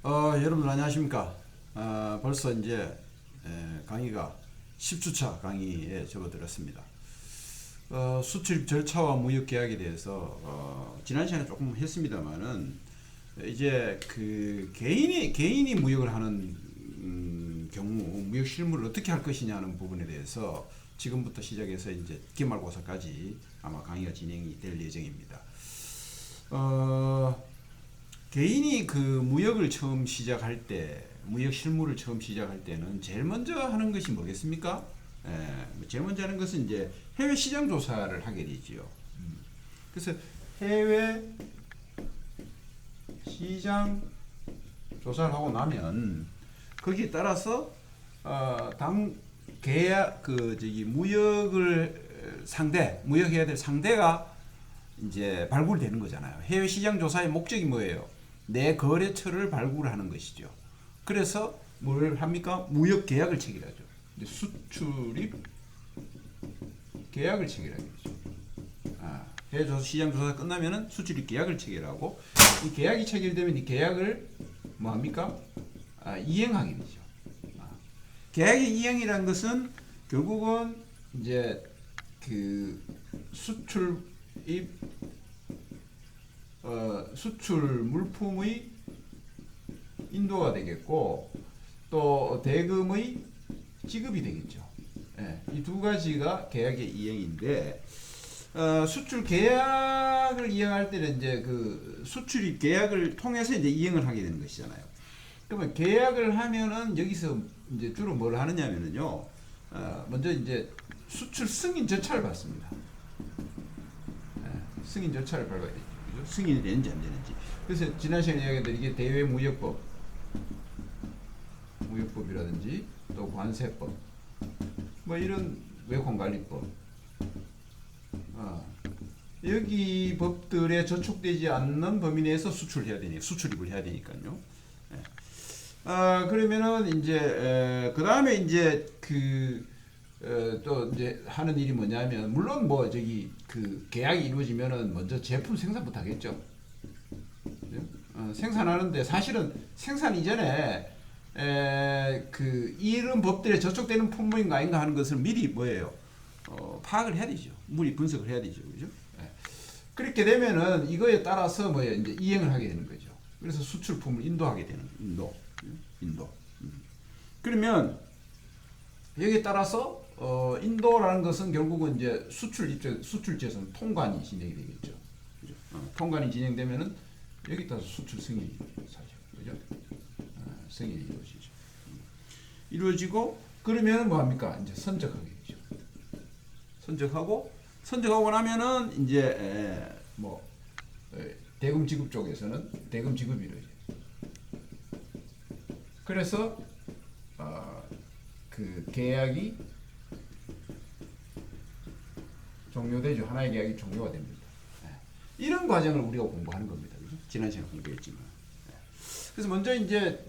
여러분들 안녕하십니까? 벌써 이제 강의가 10주차 강의에 접어들었습니다. 수출입 절차와 무역 계약에 대해서 지난 시간에 조금 했습니다만은 이제 그 개인이 무역을 하는 경우 무역 실무를 어떻게 할 것이냐는 부분에 대해서 지금부터 시작해서 이제 기말고사까지 아마 강의가 진행이 될 예정입니다. 개인이 그 무역을 처음 시작할 때, 무역 실무를 처음 시작할 때는 제일 먼저 하는 것이 뭐겠습니까? 제일 먼저 하는 것은 이제 해외 시장 조사를 하게 되지요. 그래서 해외 시장 조사를 하고 나면 거기에 따라서 당 계약 무역해야 될 상대가 이제 발굴되는 거잖아요. 해외 시장 조사의 목적이 뭐예요? 내 거래처를 발굴하는 것이죠. 그래서 뭘 합니까? 무역 계약을 체결하죠. 수출입 계약을 체결하게 되죠. 해외 시장 조사가 끝나면은 수출입 계약을 체결하고, 이 계약이 체결되면 이 계약을 뭐 합니까? 이행하게 되죠. 계약의 이행이라는 것은 결국은 이제 그 수출 물품의 인도가 되겠고, 또 대금의 지급이 되겠죠. 이 두 가지가 계약의 이행인데, 수출 계약을 이행할 때는 이제 그 수출입 계약을 통해서 이제 이행을 하게 되는 것이잖아요. 그러면 계약을 하면은 여기서 이제 주로 뭘 하느냐면요, 먼저 이제 수출 승인 절차를 받습니다. 승인 절차를 밟아야 되죠. 그죠? 승인이 되는지 안 되는지. 그래서 지난 시간에 이야기했던 이게 무역법이라든지 또 관세법, 뭐 이런 외환관리법, 여기 법들에 저촉되지 않는 범위 내에서 수출입을 해야 되니까요. 그러면은 이제 그 다음에 이제 또 이제 하는 일이 뭐냐면, 물론 뭐 저기 그 계약이 이루어지면은 먼저 제품 생산부터 하겠죠. 생산하는데 사실은 생산 이전에 그 이런 법들에 저촉되는 품목인가 아닌가 하는 것을 미리 뭐예요? 파악을 해야 되죠. 미리 분석을 해야 되죠. 그죠? 그렇게 되면은 이거에 따라서 뭐예요? 이제 이행을 하게 되는 거죠. 그래서 수출품을 인도하게 되는 인도. 그러면 여기에 따라서 인도라는 것은 결국은 이제 수출지에서는 통관이 진행이 되겠죠. 그죠? 통관이 진행되면은 여기 따라서 수출 승인이 사죠. 그죠? 승인이 이루어지죠. 이루어지고, 그러면 뭐 합니까? 이제 선적하게 되죠. 선적하고 나면은 이제 대금 지급 쪽에서는 대금 지급이 이루어져요. 그래서 그 계약이 종료되죠. 하나의 계약이 종료가 됩니다. 이런 과정을 우리가 공부하는 겁니다. 그죠? 지난 시간에 공부했지만. 그래서 먼저 이제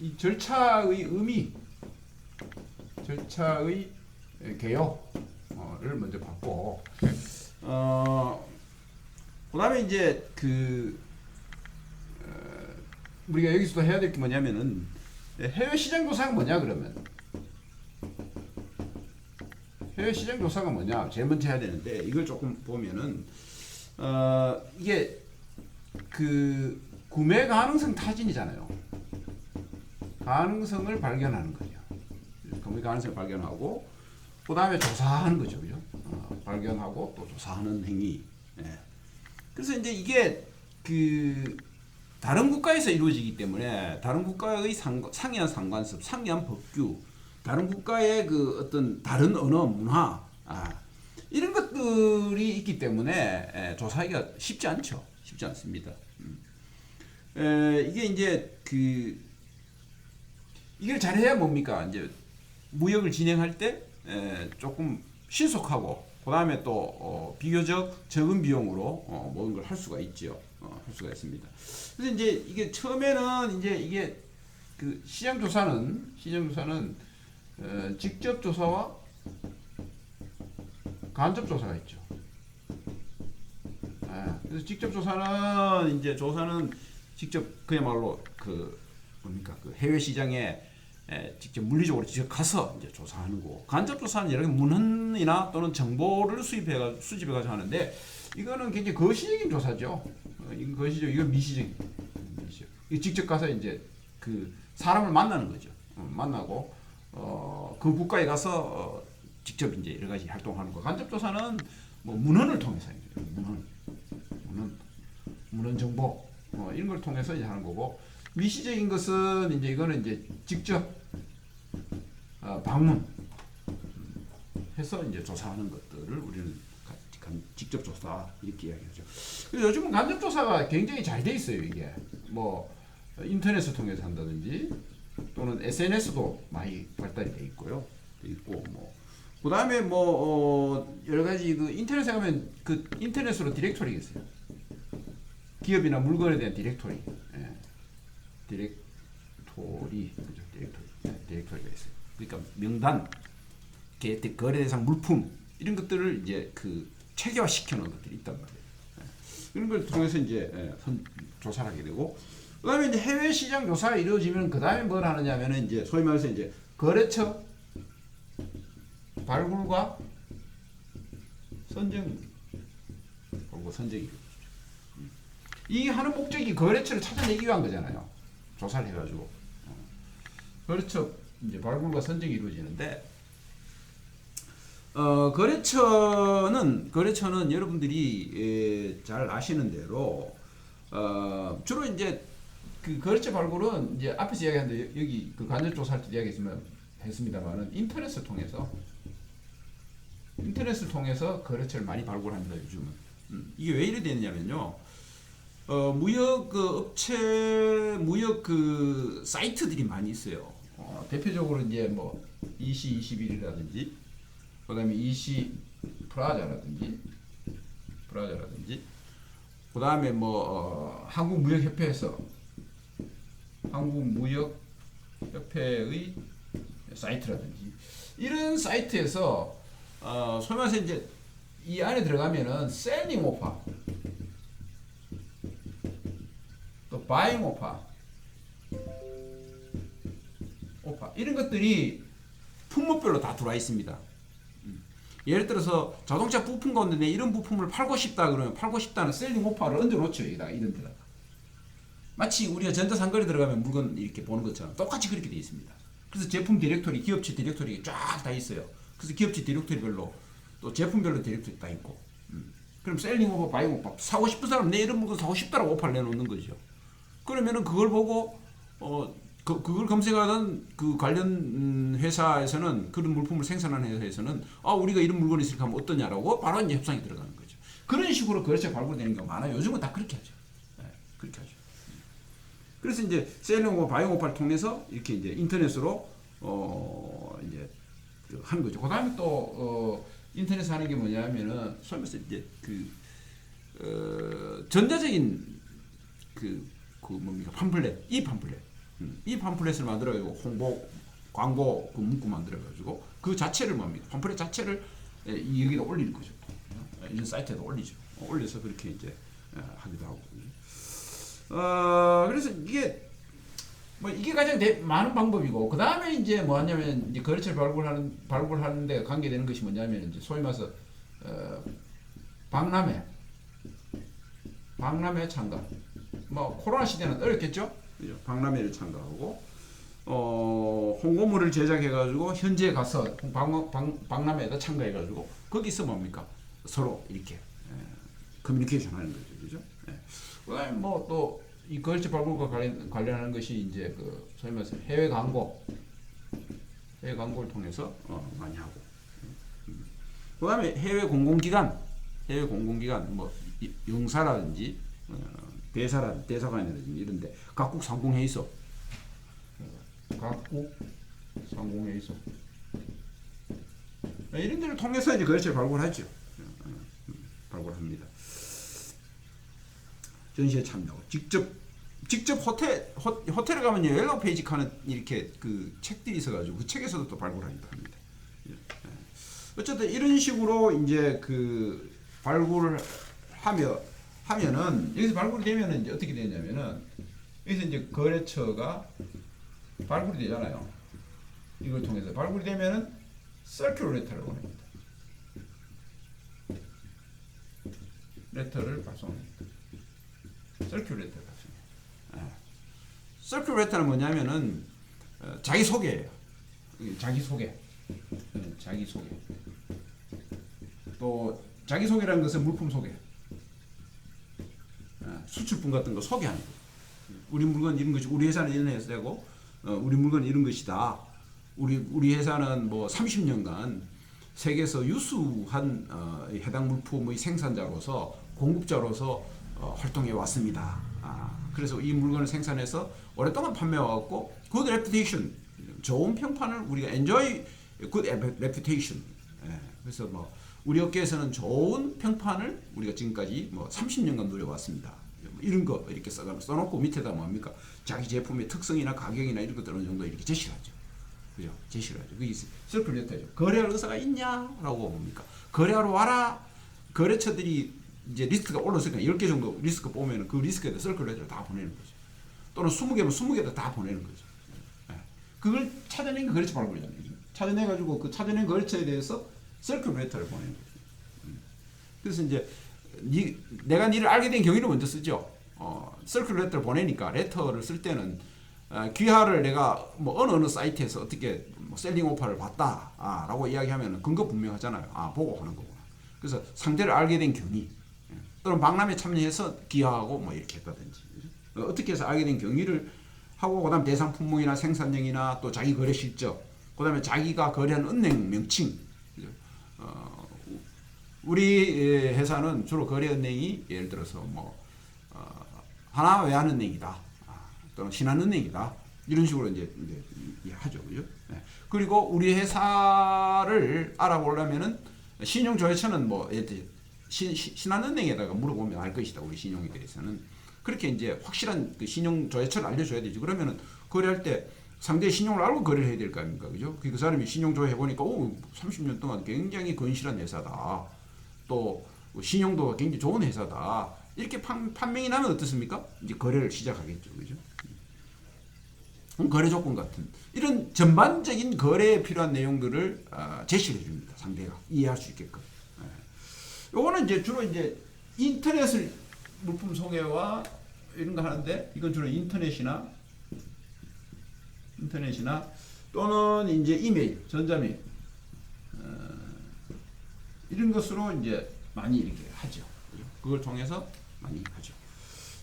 이 절차의 의미, 절차의 개요를 먼저 받고, 그다음에 이제 우리가 여기서도 해야 될 게 뭐냐면은, 해외 시장 조사가 뭐냐 그러면. 해외 시장 조사가 뭐냐 제일 먼저 해야 되는데, 이걸 조금 보면은 이게 그 구매 가능성 타진이잖아요. 가능성을 발견하는 거죠. 구매 가능성을 발견하고, 그 다음에 조사하는 거죠. 그죠? 발견하고 또 조사하는 행위. 그래서 이제 이게 다른 국가에서 이루어지기 때문에 다른 국가의 상이한 상관습, 상이한 법규, 다른 국가의 그 어떤 다른 언어, 문화, 이런 것들이 있기 때문에 조사하기가 쉽지 않죠. 쉽지 않습니다. 이게 이제 이걸 잘해야 뭡니까? 이제 무역을 진행할 때 조금 신속하고, 그 다음에 또 비교적 적은 비용으로 모든 걸 할 수가 있죠. 할 수가 있습니다. 그래서 이제 이게 처음에는 이제 이게 그 시장 조사는 직접 조사와 간접 조사가 있죠. 그래서 직접 조사는 직접 그야말로 그 뭡니까 그 해외 시장에 직접 물리적으로 직접 가서 이제 조사하는 거고, 간접 조사는 여러 개 문헌이나 또는 정보를 수집해가지고 하는데, 이거는 굉장히 거시적인 조사죠. 이건 거시적, 이건 미시적인 미시죠. 이 직접 가서 이제 그 사람을 만나는 거죠. 만나고 그 국가에 가서 직접 이제 여러 가지 활동하는 거. 간접 조사는 뭐 문헌을 통해서 문헌 정보 이런 걸 통해서 이제 하는 거고, 미시적인 것은 이제 이거는 이제 직접 방문해서 이제 조사하는 것들을 우리는 직접 조사 이렇게 이야기하죠. 그래서 요즘은 간접 조사가 굉장히 잘 돼 있어요. 이게 뭐 인터넷을 통해서 한다든지 또는 SNS도 많이 발달이 돼 있고요. 돼 있고 뭐 그다음에 뭐 여러 가지 그 인터넷에 가면 그 인터넷으로 디렉토리가 있어요. 기업이나 물건에 대한 디렉토리. 예. 디렉토리, 그죠? 디렉토리가 있어요. 그러니까 명단, 거래 대상 물품 이런 것들을 이제 그 체계화 시켜놓은 것들이 있단 말이에요. 예. 이런 걸 통해서 이제 조사를 하게 되고, 그다음에 이제 해외 시장 조사가 이루어지면 그다음에 뭘 하느냐면은 이제 소위 말해서 이제 거래처 발굴과 선정, 선정이 이 하는 목적이 거래처를 찾아내기 위한 거잖아요. 조사를 해가지고 거래처 이제 발굴과 선정이 이루어지는데, 거래처는 여러분들이 잘 아시는 대로 주로 이제 그 거래처 발굴은 이제 앞에서 이야기했는데 여기 그 간접 조사할 때 이야기했습니다만은 인터넷을 통해서 거래처를 많이 발굴합니다. 요즘은 이게 왜 이래 되느냐면요. 무역 그 업체 무역 그 사이트들이 많이 있어요. 대표적으로 이제 뭐 EC21이라든지 그다음에 EC 프라자라든지 그다음에 뭐 한국무역협회에서 한국무역협회의 사이트라든지 이런 사이트에서 소위 말해서 이제 이 안에 들어가면은 셀링 오파 또 바잉 오파 이런 것들이 품목별로 다 들어와 있습니다. 예를 들어서 자동차 부품 가운데 내 이런 부품을 팔고 싶다 그러면 팔고 싶다는 셀링 오파를 얹어 놓죠. 여기다가 이런 데다가 마치 우리가 전자상거래 들어가면 물건 이렇게 보는 것처럼 똑같이 그렇게 되어 있습니다. 그래서 제품 디렉토리, 기업체 디렉토리 쫙 다 있어요. 그래서 기업체 디렉토리별로 또 제품별로 디렉토리 다 있고, 그럼 셀링 오파, 바잉 오파, 사고 싶은 사람 내 이런 물건 사고 싶다라고 오파를 내놓는 거죠. 그러면은 그걸 보고 그걸 검색하던 그 관련 회사에서는 그런 물품을 생산하는 회사에서는 우리가 이런 물건이 있으니까 하면 어떠냐라고 바로 이제 협상이 들어가는 거죠. 그런 식으로 거래처가 발굴되는 경우가 많아요. 요즘은 다 그렇게 하죠. 네, 그렇게 하죠. 그래서 이제 셀링오파, 바이오오파를 통해서 이렇게 이제 인터넷으로 이제 하는 거죠. 그다음에 또 인터넷에 하는 게 뭐냐면은 소위말해서 이제 전자적인 뭡니까 팜플렛, 이 팜플렛을 만들어가지고 홍보, 광고 그 문구 만들어가지고 그 자체를 뭡니까 팜플렛 자체를 여기다 올리는 거죠. 이런 사이트에다 올리죠. 올려서 그렇게 이제 하기도 하고. 그래서 이게 가장 많은 방법이고, 그 다음에 이제 뭐냐면 이제 거래처를 발굴하는데 관계되는 것이 뭐냐면 이제 소위 말해서 박람회 참가. 뭐 코로나 시대는 어렵겠죠. 박람회를 참가하고 홍보물을 제작해가지고 현지에 가서 박람회에다 참가해가지고 거기서 뭡니까 서로 이렇게 커뮤니케이션 하는 거죠, 그죠? 그다음에 뭐 또 이 거래처 발굴과 관련하는 것이 이제 그 소위 말해서 해외 광고를 통해서 많이 하고, 그다음에 해외 공공기관 뭐 영사라든지 대사관이라든지 이런데 각국 상공회의소 이런 데를 통해서 이제 거래처를 발굴하죠. 발굴합니다. 전시에 참여하고 직접 호텔에 가면 옐로우 페이지 칸에 이렇게 그 책들이 있어가지고 그 책에서도 또 발굴하기도 합니다. 어쨌든 이런 식으로 이제 그 발굴을 하면은 여기서 발굴이 되면은 이제 어떻게 되냐면은 여기서 이제 거래처가 발굴이 되잖아요. 이걸 통해서 발굴이 되면은 서큘 레터를 보냅니다. 레터를 발송합니다. 서큘 레터를 발송합니다. 서큘 레터는 뭐냐면은 자기 소개예요. 자기 소개. 자기 소개. 또 자기 소개라는 것은 물품 소개. 수출품 같은 거 소개하는 거. 우리 물건 이런 것이 우리 회사는 이런 회사고 우리 물건 이런 것이다. 우리 회사는 뭐 30년간 세계에서 유수한 해당 물품의 생산자로서 공급자로서 활동해 왔습니다. 그래서 이 물건을 생산해서 오랫동안 판매해 왔고 good reputation, 좋은 평판을 우리가 enjoy good reputation. 그래서 뭐 우리 업계에서는 좋은 평판을 우리가 지금까지 뭐 30년간 누려왔습니다. 이런 거 이렇게 써놓고 밑에다 뭡니까? 자기 제품의 특성이나 가격이나 이런 것들 어느 정도 이렇게 제시를 하죠. 그죠? 제시를 하죠. 그게 서큘 레터죠. 거래할 의사가 있냐라고 뭡니까? 거래하러 와라. 거래처들이 이제 리스트가 올랐으니까 10개 정도 리스트 보면 그 리스트에다 서큘 레터를 다 보내는 거죠. 또는 20개면 20개다 다 보내는 거죠. 그걸 찾아낸 게 거래처 발굴이잖아요. 찾아내가지고 그 찾아낸 거래처에 대해서 서큘 레터를 보내는 거죠. 그래서 이제 내가 니를 알게 된 경위를 먼저 쓰죠. 서큘 레터를 보내니까 레터를 쓸 때는 귀하를 내가 뭐 어느 사이트에서 어떻게 뭐 셀링 오퍼를 봤다라고 이야기하면 근거 분명하잖아요. 보고 하는 거구나. 그래서 상대를 알게 된 경위 또는 박람회 참여해서 귀하하고 뭐 이렇게 했다든지 어떻게 해서 알게 된 경위를 하고 그다음 대상 품목이나 생산량이나 또 자기 거래 실적 그다음에 자기가 거래한 은행 명칭. 우리 회사는 주로 거래 은행이 예를 들어서 뭐 하나 외환은행이다. 또는 신한은행이다. 이런 식으로 이제 하죠. 그죠? 네. 그리고 우리 회사를 알아보려면은 신용조회처는 뭐 신한은행에다가 물어보면 알 것이다. 우리 신용에 대해서는. 그렇게 이제 확실한 그 신용조회처를 알려줘야 되죠. 그러면은 거래할 때 상대의 신용을 알고 거래를 해야 될 거 아닙니까? 그죠? 그 사람이 신용조회 해보니까 30년 동안 굉장히 건실한 회사다. 또 신용도 굉장히 좋은 회사다. 이렇게 판명이 나면 어떻습니까? 이제 거래를 시작하겠죠. 그죠? 거래 조건 같은 이런 전반적인 거래에 필요한 내용들을 제시해 줍니다. 상대가 이해할 수 있게끔. 요거는 이제 주로 이제 인터넷을 물품 소개와 이런 거 하는데 이건 주로 인터넷이나 또는 이제 이메일, 전자메일 이런 것으로 이제 많이 이렇게 하죠. 그걸 통해서 많이 하죠.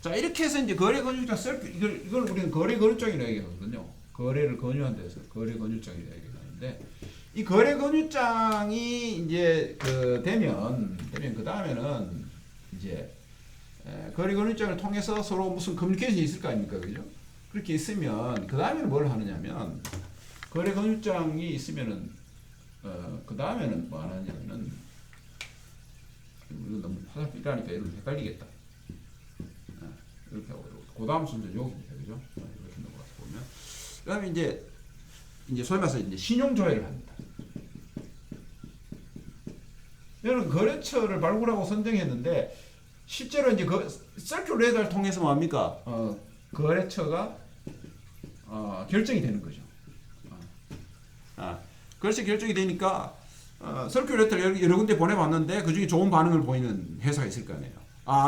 자, 이렇게 해서 이제 거래 권유장 이걸 우리는 거래 권유장이라고 얘기하거든요. 거래를 권유한 데서 거래 권유장이라고 얘기하는데 이 거래 권유장이 이제 되면 그 다음에는 이제 거래 권유장을 통해서 서로 무슨 커뮤니케이션이 있을 거 아닙니까, 그죠? 그렇게 있으면 그 다음에는 뭘 하느냐면 거래 권유장이 있으면은 그 다음에는 뭐 하느냐면은 이거 너무 화살표 일하니까 이런 헷갈리겠다. 이렇게 하고 그 다음 순서 여기입니다, 그죠? 이렇게 넘어가서 보면 그다음에 이제 소위 말해서 이제 신용 조회를 합니다. 이런 거래처를 발굴하고 선정했는데 실제로 이제 그 서큘 레터를 통해서 뭐합니까? 거래처가 결정이 되는 거죠. 거래처 결정이 되니까 서큘 레터를 여러 군데 보내봤는데 그 중에 좋은 반응을 보이는 회사가 있을 거 아니에요.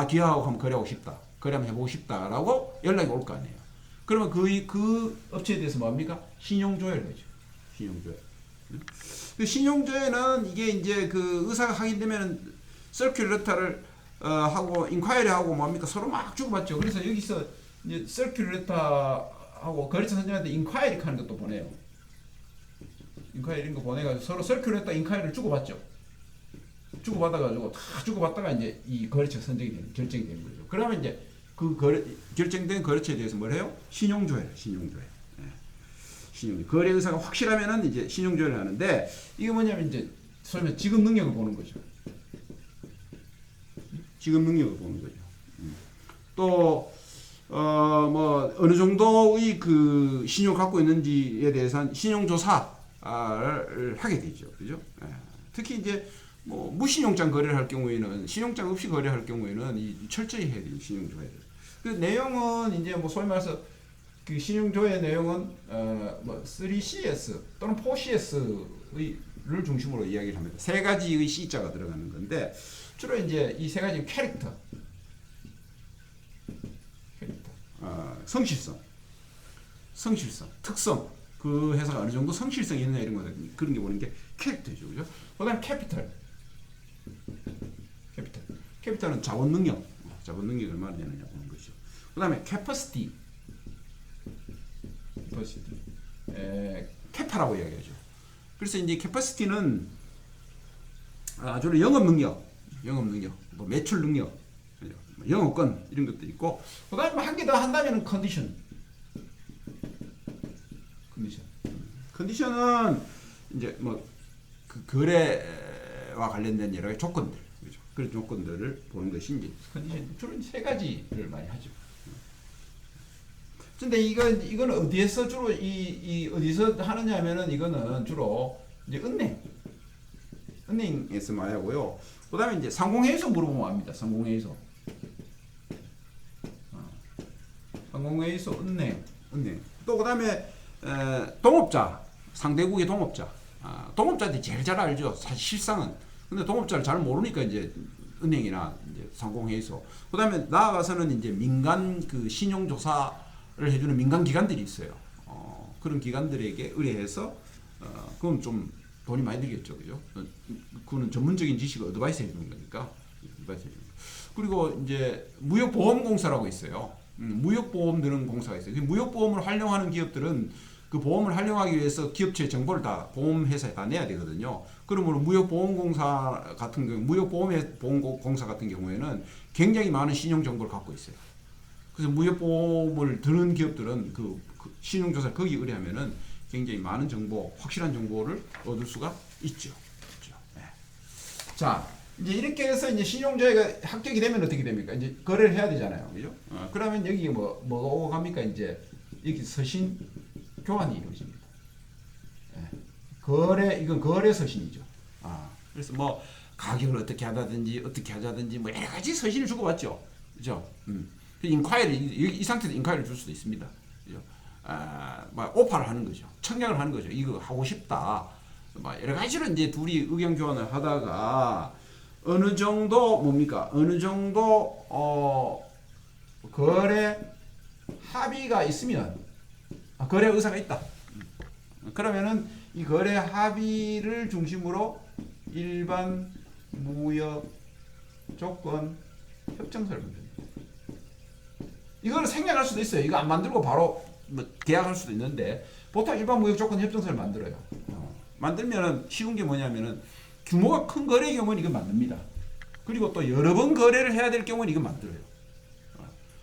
기아하고 한번 거래하고 싶다. 거래 한번 해보고 싶다라고 연락이 올 거 아니에요. 그러면 그 업체에 대해서 뭐합니까? 신용조회를 하죠. 신용조회. 그 신용조회는 이게 이제 그 의사가 확인되면 서큘 레터를 하고 인콰이리 하고 뭐합니까? 서로 막 주고받죠. 그래서 여기서 이제 서큘 레터하고 거래처 선정한테 인콰이리 하는 것도 보내요. 인콰이리 이런 거 보내가지고 서로 서큘 레터 인콰이리를 주고받죠. 주고받아가지고 다 주고받다가 이제 이 거래처 선정이 되는 결정이 되는 거죠. 그러면 이제 그 결정된 거래처에 대해서 뭘 해요? 신용조회를 신용조회. 거래 의사가 확실하면은 이제 신용조회를 하는데 이게 뭐냐면 이제 소위 지급 능력을 보는 거죠. 지급 능력을 보는 거죠. 또 뭐 어느 정도의 그 신용을 갖고 있는지에 대해서는 신용조사를 하게 되죠. 그죠? 특히 이제 뭐 무신용장 거래를 할 경우에는 신용장 없이 거래할 경우에는 철저히 해야 돼요. 신용조회를. 그 내용은 이제 뭐 소위 말해서 그 신용조회 내용은 뭐 3CS 또는 4CS를 중심으로 이야기를 합니다. 세 가지의 C자가 들어가는 건데 주로 이제 이 세 가지 캐릭터, 성실성, 특성, 그 회사가 어느 정도 성실성이 있느냐 이런 거 그런 게 보는 게 캐릭터죠, 그죠? 그다음 캐피탈은 자본 능력이 얼마나 되느냐 보는 거죠. 그다음에 캐퍼시티, 캐파라고 이야기하죠. 그래서 이제 캐퍼시티는 주로 영업 능력, 뭐 매출 능력, 영업권 이런 것도 있고, 그다음에 뭐 한 개 더 한다면은 컨디션은 이제 뭐 그 거래와 관련된 여러 가지 조건들, 그렇죠? 그런 조건들을 보는 것이 이제 컨디션. 주로 세 가지를 많이 하죠. 근데 이건 어디에서 주로 어디서 하느냐면은 이거는 주로 이제 은행에서 많이 하고요. 그다음에 이제 상공회의소 물어보면 압니다. 상공회의소, 은행. 또 그다음에 동업자, 상대국의 동업자들이 제일 잘 알죠. 사실상은. 근데 동업자를 잘 모르니까 이제 은행이나 이제 상공회의소. 그다음에 나아가서는 이제 민간 그 신용조사를 해주는 민간 기관들이 있어요. 그런 기관들에게 의뢰해서 그건 좀 돈이 많이 들겠죠, 그죠? 그거는 전문적인 지식을 어드바이스 해주는 거니까. 그리고 이제 무역보험공사라고 있어요. 무역보험 드는 공사가 있어요. 무역보험을 활용하는 기업들은 그 보험을 활용하기 위해서 기업체 정보를 다 보험회사에 다 내야 되거든요. 그러므로 무역보험공사 같은 경우, 무역보험공사 같은 경우에는 굉장히 많은 신용 정보를 갖고 있어요. 그래서 무역보험을 드는 기업들은 그 신용조사를 거기 의뢰하면은 굉장히 많은 정보, 확실한 정보를 얻을 수가 있죠. 네. 자, 이제 이렇게 해서 이제 신용조회가 합격이 되면 어떻게 됩니까? 이제 거래를 해야 되잖아요, 그죠? 그러면 여기 뭐가 오고 갑니까? 이제 여기 서신 교환이 이루어집니다. 네. 이건 거래 서신이죠. 그래서 뭐 가격을 어떻게 하자든지 뭐 여러 가지 서신을 주고받죠, 그죠? 이 상태에서 인콰이리를 줄 수도 있습니다, 그죠? 뭐 오파를 하는 거죠. 청약을 하는 거죠. 이거 하고 싶다. 뭐 여러 가지로 이제 둘이 의견 교환을 하다가 어느 정도 거래 합의가 있으면, 거래 의사가 있다. 그러면은 이 거래 합의를 중심으로 일반 무역 조건 협정서를 만듭니다. 이거를 생략할 수도 있어요. 이거 안 만들고 바로 뭐 계약할 수도 있는데 보통 일반 무역 조건 협정서를 만들어요. 만들면은 쉬운 게 뭐냐면은 규모가 큰 거래의 경우는 이거 만듭니다. 그리고 또 여러 번 거래를 해야 될 경우는 이거 만들어요.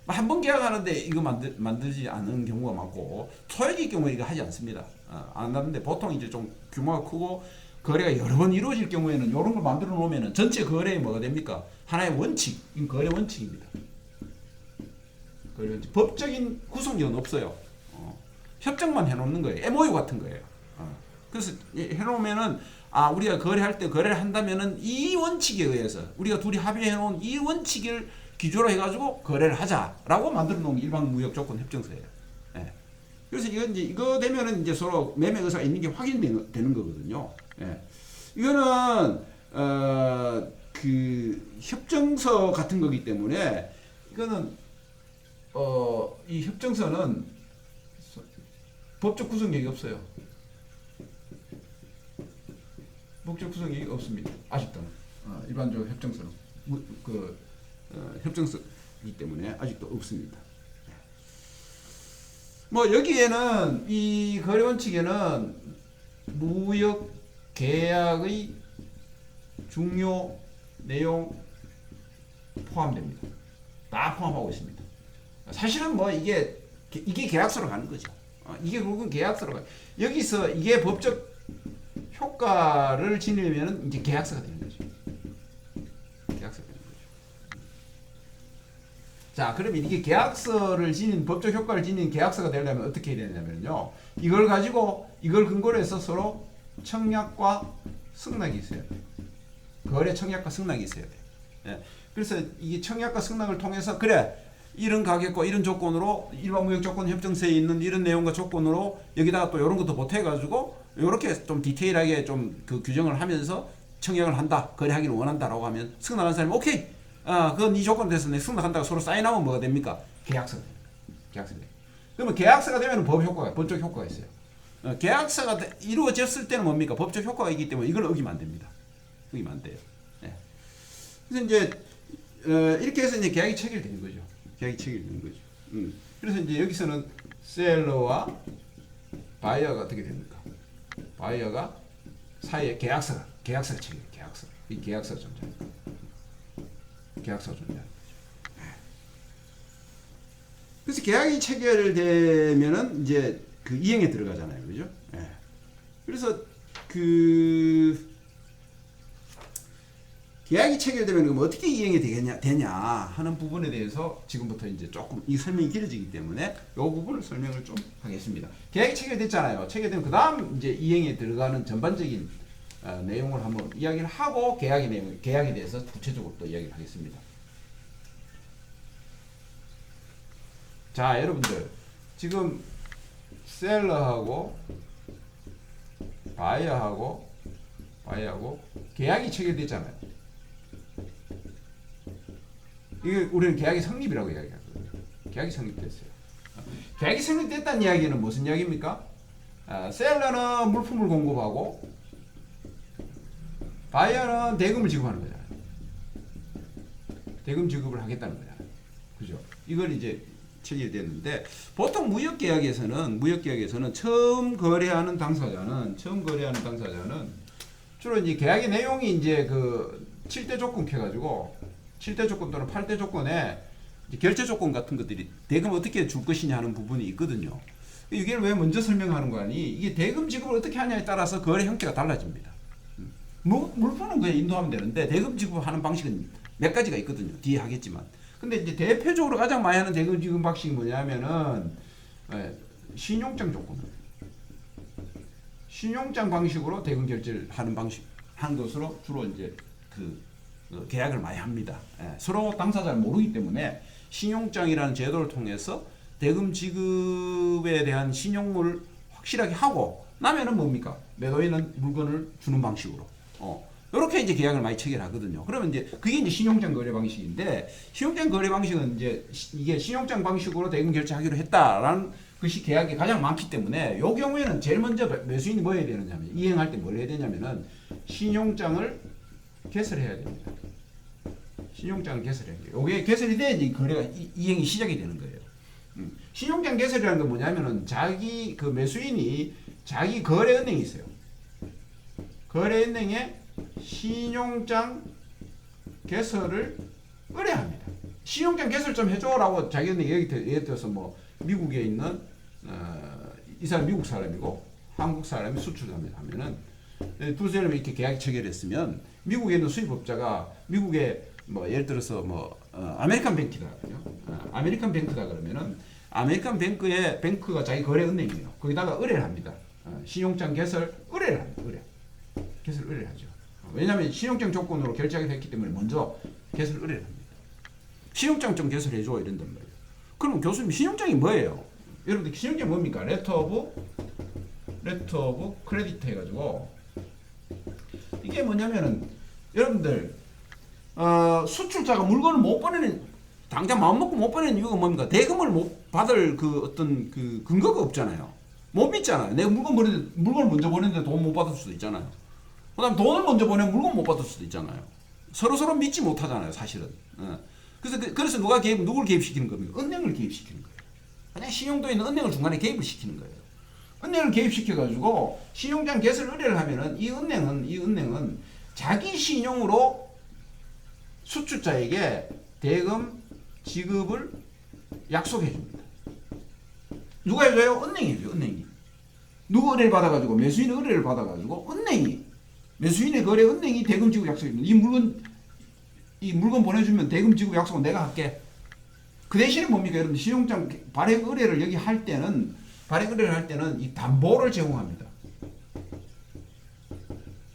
한 번 계약하는데 이거 만들지 않은 경우가 많고, 소액의 경우에 이거 하지 않습니다. 안 하는데 보통 이제 좀 규모가 크고 거래가 여러 번 이루어질 경우에는 이런 걸 만들어 놓으면은 전체 거래에 뭐가 됩니까? 하나의 원칙, 이 거래 원칙입니다. 거래 원칙. 법적인 구성력은 없어요. 협정만 해놓는 거예요. MOU 같은 거예요. 그래서 해놓으면은 우리가 거래할 때 거래를 한다면은 이 원칙에 의해서 우리가 둘이 합의해놓은 이 원칙을 기조로 해가지고 거래를 하자라고 만들어 놓은 일반 무역 조건 협정서예요. 예. 그래서 이거 되면은 이제 서로 매매 의사가 있는 게 확인되는 거거든요. 예. 이거는 그 협정서 같은 거기 때문에 이거는 이 협정서는 법적 구성력이 없어요. 법적 구성력이 없습니다. 아직도는 일반적으로 협정서는 협정서이기 때문에 아직도 없습니다. 뭐 여기에는 이 거래 원칙에는 무역 계약의 중요 내용 포함됩니다. 다 포함하고 있습니다. 사실은 뭐 이게 계약서로 가는 거죠. 이게 결국은 계약서로 가. 여기서 이게 법적 효과를 지니려면 이제 계약서가 되는 거죠. 계약서가 되는 거죠. 자, 그러면 이게 계약서를 지닌, 법적 효과를 지닌 계약서가 되려면 어떻게 해야 되냐면요. 이걸 가지고 이걸 근거로 해서 서로 청약과 승낙이 있어야 돼. 거래 청약과 승낙이 있어야 돼. 예. 그래서 이 청약과 승낙을 통해서 그래 이런 가격과 이런 조건으로 일반 무역 조건 협정서에 있는 이런 내용과 조건으로 여기다가 또 이런 것도 보태가지고 이렇게 좀 디테일하게 좀 그 규정을 하면서 청약을 한다, 거래하기를 원한다라고 하면 승낙한 사람이 오케이, 그건 네 조건 돼서 내 승낙한다고 서로 사인하면 뭐가 됩니까? 계약서가 됩니다. 계약서가 됩니다. 그러면 계약서가 되면 법 효과가, 법적 효과가 있어요. 계약서가 이루어졌을 때는 뭡니까? 법적 효과가 있기 때문에 이걸 어기면 안 됩니다. 어기면 안 돼요. 네. 그래서 이제 이렇게 해서 이제 계약이 체결되는 거죠. 계약이 체결되는 거죠. 그래서 이제 여기서는 셀러와 바이어가 어떻게 됩니까? 바이어가 사이에 계약서가 체결, 계약서. 이 계약서가 존재합니다. 계약서가 존재합니다. 그래서 계약이 체결되면은 이제 그 이행에 들어가잖아요, 그죠? 예. 그래서 그 계약이 체결되면 그럼 어떻게 이행이 되냐 하는 부분에 대해서 지금부터 이제 조금 이 설명이 길어지기 때문에 이 부분을 설명을 좀 하겠습니다. 계약이 체결됐잖아요. 체결되면 그 다음 이제 이행에 들어가는 전반적인 내용을 한번 이야기를 하고 계약에 대해서 구체적으로 또 이야기를 하겠습니다. 자, 여러분들 지금 셀러하고 바이어하고 계약이 체결됐잖아요. 이게 우리는 계약이 성립이라고 이야기하거든요. 계약이 성립됐어요. 계약이 성립됐다는 이야기는 무슨 이야기입니까? 셀러는 물품을 공급하고 바이어는 대금을 지급하는 거잖아요. 대금 지급을 하겠다는 거잖아요. 그죠? 이걸 이제 체결됐는데 보통 무역계약에서는 처음 거래하는 당사자는 주로 이제 계약의 내용이 이제 그 7대 조건 켜가지고 7대 조건 또는 8대 조건에 결제 조건 같은 것들이 대금 어떻게 줄 것이냐 하는 부분이 있거든요. 이게 왜 먼저 설명하는 거 아니? 이게 대금 지급을 어떻게 하냐에 따라서 거래 형태가 달라집니다. 물품은 그냥 인도하면 되는데 대금 지급하는 방식은 몇 가지가 있거든요. 뒤에 하겠지만. 근데 이제 대표적으로 가장 많이 하는 대금 지급 방식이 뭐냐면은 신용장 조건. 신용장 방식으로 대금 결제를 하는 것으로 주로 이제 계약을 많이 합니다. 서로 당사자를 모르기 때문에 신용장이라는 제도를 통해서 대금 지급에 대한 신용을 확실하게 하고 나면은 뭡니까? 매도인은 물건을 주는 방식으로. 이렇게 이제 계약을 많이 체결하거든요. 그러면 이제 그게 이제 신용장 거래 방식인데 신용장 거래 방식은 이제 이게 신용장 방식으로 대금 결제하기로 했다라는 것이 계약이 가장 많기 때문에 이 경우에는 제일 먼저 매수인이 뭐 해야 되느냐면 이행할 때 뭘 해야 되냐면은 신용장을 개설해야 됩니다. 신용장을 개설해야 돼요. 이게 개설이 돼야 이제 거래가 이행이 시작이 되는 거예요. 신용장 개설이라는 건 뭐냐면은 자기 그 매수인이 자기 거래은행이 있어요. 거래은행에 신용장 개설을 의뢰합니다. 신용장 개설 좀 해줘라고 자기 은행 예를 들어서 뭐 미국에 있는 이 사람 미국 사람이고 한국 사람이 수출하면은 두 사람이 이렇게 계약 체결했으면 미국에 있는 수입업자가 미국에 뭐 예를 들어서 뭐 아메리칸 뱅크다 아메리칸 뱅크다 그러면은 아메리칸 뱅크가 자기 거래 은행이에요. 거기다가 의뢰를 합니다. 신용장 개설 의뢰를 합니다. 개설 의뢰를 하죠. 왜냐하면 신용장 조건으로 결제하게 됐기 때문에 먼저 개설 의뢰를 합니다. 신용장 좀 개설해줘 이런단 말이에요. 그럼 교수님 신용장이 뭐예요? 여러분들 신용장이 뭡니까? 레터 오브 크레디트 해가지고 이게 뭐냐면은 여러분들 수출자가 물건을 못 보내는 당장 마음먹고 못 보내는 이유가 뭡니까? 대금을 못 받을 그 어떤 그 근거가 없잖아요. 못 믿잖아요. 내가 물건을 먼저 보냈는데 돈 못 받을 수도 있잖아요. 그 다음 돈을 먼저 보내면 물건 못 받을 수도 있잖아요. 서로 믿지 못하잖아요, 사실은. 그래서 누굴 개입시키는 겁니까? 은행을 개입시키는 거예요. 그냥 신용도에 있는 은행을 중간에 개입을 시키는 거예요. 은행을 개입시켜가지고 신용장 개설 의뢰를 하면은 이 은행은 자기 신용으로 수출자에게 대금 지급을 약속해 줍니다. 누가 해줘요? 은행이 해줘요, 은행이. 누구 의뢰를 받아가지고, 매수인 의뢰를 받아가지고, 매수인의 거래 은행이 대금 지급 약속해 줍니다. 이 물건 보내주면 대금 지급 약속은 내가 할게. 그 대신에 뭡니까? 여러분, 신용장 발행 의뢰를 할 때는 이 담보를 제공합니다.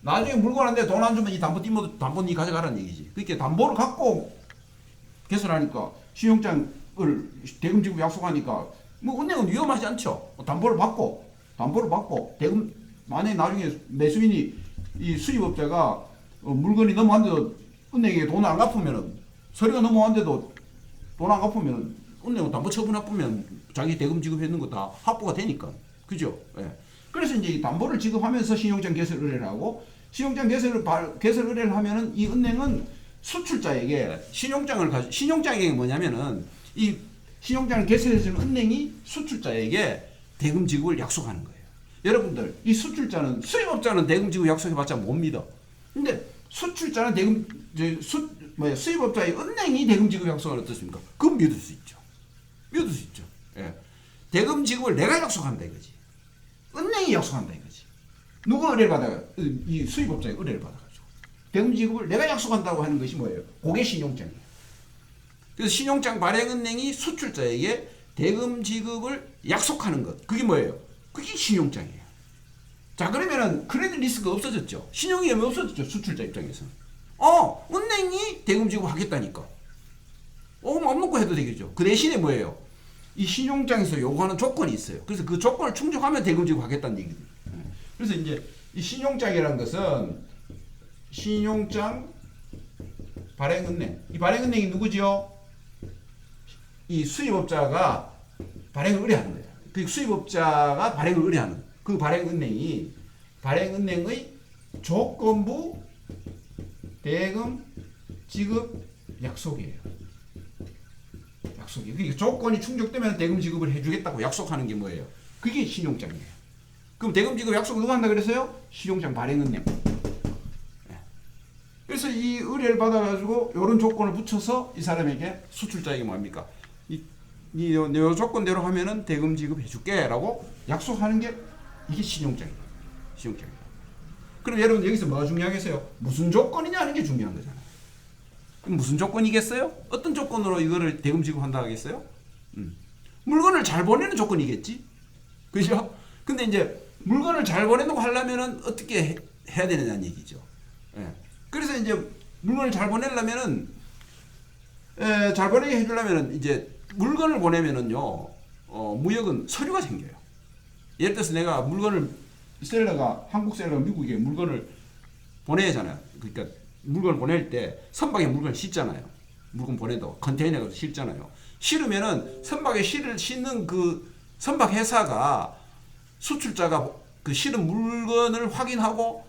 나중에 물건한데 돈 안 주면 이 담보 니 가져가라는 얘기지. 그렇게 담보를 갖고 개설하니까 신용장 대금 지급 약속하니까 뭐 은행은 위험하지 않죠. 담보를 받고 대금 만약에 나중에 매수인이 이 수입업자가 물건이 넘어왔는데도 은행에 돈을 안 갚으면은 서류가 넘어왔는데도 돈 안 갚으면 은행은 담보 처분 나쁘면 자기 대금 지급했는 거 다 확보가 되니까. 그죠? 예. 그래서 이제 담보를 지급하면서 신용장 개설 의뢰를 하고 신용장 개설 의뢰를 하면은 이 은행은 수출자에게 신용장이 뭐냐면은 이 신용장을 개설해주는 은행이 수출자에게 대금 지급을 약속하는 거예요. 여러분들 이 수출자는 수입업자는 대금 지급 약속해봤자 못 믿어. 근데 수출자는 수입업자의 은행이 대금 지급 약속을 어떻습니까? 그건 믿을 수 있죠. 예. 대금 지급을 내가 약속한다 이거지. 은행이 약속한다 이거지. 누가 의뢰를 받아요? 이 수입업자의 의뢰를 받아가지고 대금 지급을 내가 약속한다고 하는 것이 뭐예요? 그게 신용장이에요. 그래서 신용장 발행은행이 수출자에게 대금 지급을 약속하는 것. 그게 뭐예요? 그게 신용장이에요. 자, 그러면은 크레딧 리스크가 없어졌죠. 신용위험이 없어졌죠. 수출자 입장에서는. 은행이 대금 지급하겠다니까. 맘 놓고 해도 되겠죠. 그 대신에 뭐예요? 이 신용장에서 요구하는 조건이 있어요. 그래서 그 조건을 충족하면 대금 지급하겠다는 얘기죠. 그래서 이제 이 신용장이라는 것은 신용장 발행은행. 이 발행은행이 누구지요? 이 수입업자가 발행을 의뢰하는 거예요. 그 수입업자가 발행을 의뢰하는 그 발행은행이 발행은행의 조건부 대금 지급 약속이에요. 그게 조건이 충족되면 대금 지급을 해주겠다고 약속하는 게 뭐예요? 그게 신용장이에요. 그럼 대금 지급 약속을 누가 한다 그랬어요? 신용장 발행은행. 그래서 이 의뢰를 받아가지고 이런 조건을 붙여서 이 사람에게 수출자에게 뭡니까? 이 조건대로 하면은 대금 지급해줄게라고 약속하는 게 이게 신용장이에요. 그럼 여러분 여기서 뭐가 중요하겠어요? 무슨 조건이냐 하는 게 중요한 거잖아요. 그럼 무슨 조건이겠어요? 어떤 조건으로 이거를 대금 지급한다 하겠어요? 물건을 잘 보내는 조건이겠지. 그죠? 근데 이제 물건을 잘 보내놓고 하려면은 어떻게 해야 되느냐는 얘기죠. 예. 그래서 이제 물건을 잘 보내려면은 잘 보내게 해주려면은 이제 물건을 보내면은요, 무역은 서류가 생겨요. 예를 들어서 내가 한국 셀러가 미국에 물건을 보내야 하잖아요. 그러니까 물건을 보낼 때 선박에 물건을 싣잖아요. 물건 보내도 컨테이너에 싣잖아요. 실으면은 선박에 싣는 그 선박 회사가 수출자가 그 실은 물건을 확인하고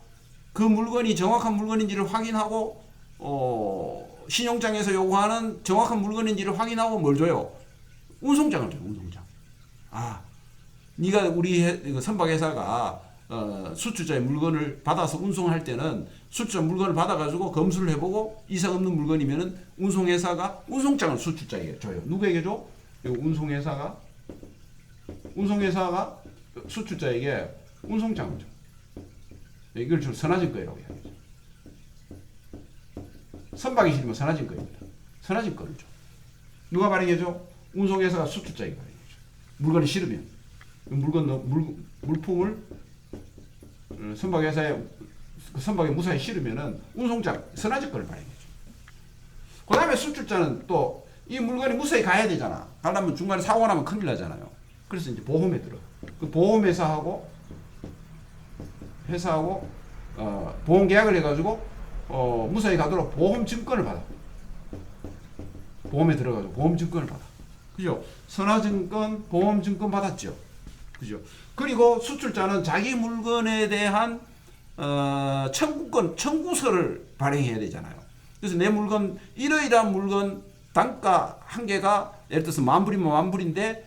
그 물건이 정확한 물건인지를 확인하고 신용장에서 요구하는 정확한 물건인지를 확인하고 뭘 줘요? 운송장을 줘요. 운송장. 네가 우리 선박 회사가 수출자의 물건을 받아서 운송할 때는 수출자 물건을 받아가지고 검수를 해보고 이상 없는 물건이면은 운송회사가 운송장을 수출자에게 줘요. 누구에게 줘? 운송회사가 수출자에게 운송장을 줘. 이걸 좀 선화증거이라고 이야기하죠. 선박이 실리면 선화증거입니다. 선화증거를 줘. 누가 발행해줘? 운송회사가 수출자에게 발행해줘. 물건이 실으면 물품을 선박에 무사히 실으면은 운송장 선화증거를 발행해줘. 그 다음에 수출자는 또 이 물건이 무사히 가야 되잖아. 가려면 중간에 사고가 나면 큰일 나잖아요. 그래서 이제 보험에 들어. 그 보험회사하고 보험 계약을 해가지고 무사히 가도록 보험 증권을 받아. 보험에 들어가지고 보험 증권을 받아. 그죠? 선화증권, 보험 증권 받았죠. 그죠? 그리고 수출자는 자기 물건에 대한 청구서를 발행해야 되잖아요. 그래서 내 물건 이러이러한 물건 단가 한 개가 예를 들어서 10,000불이면 10,000불인데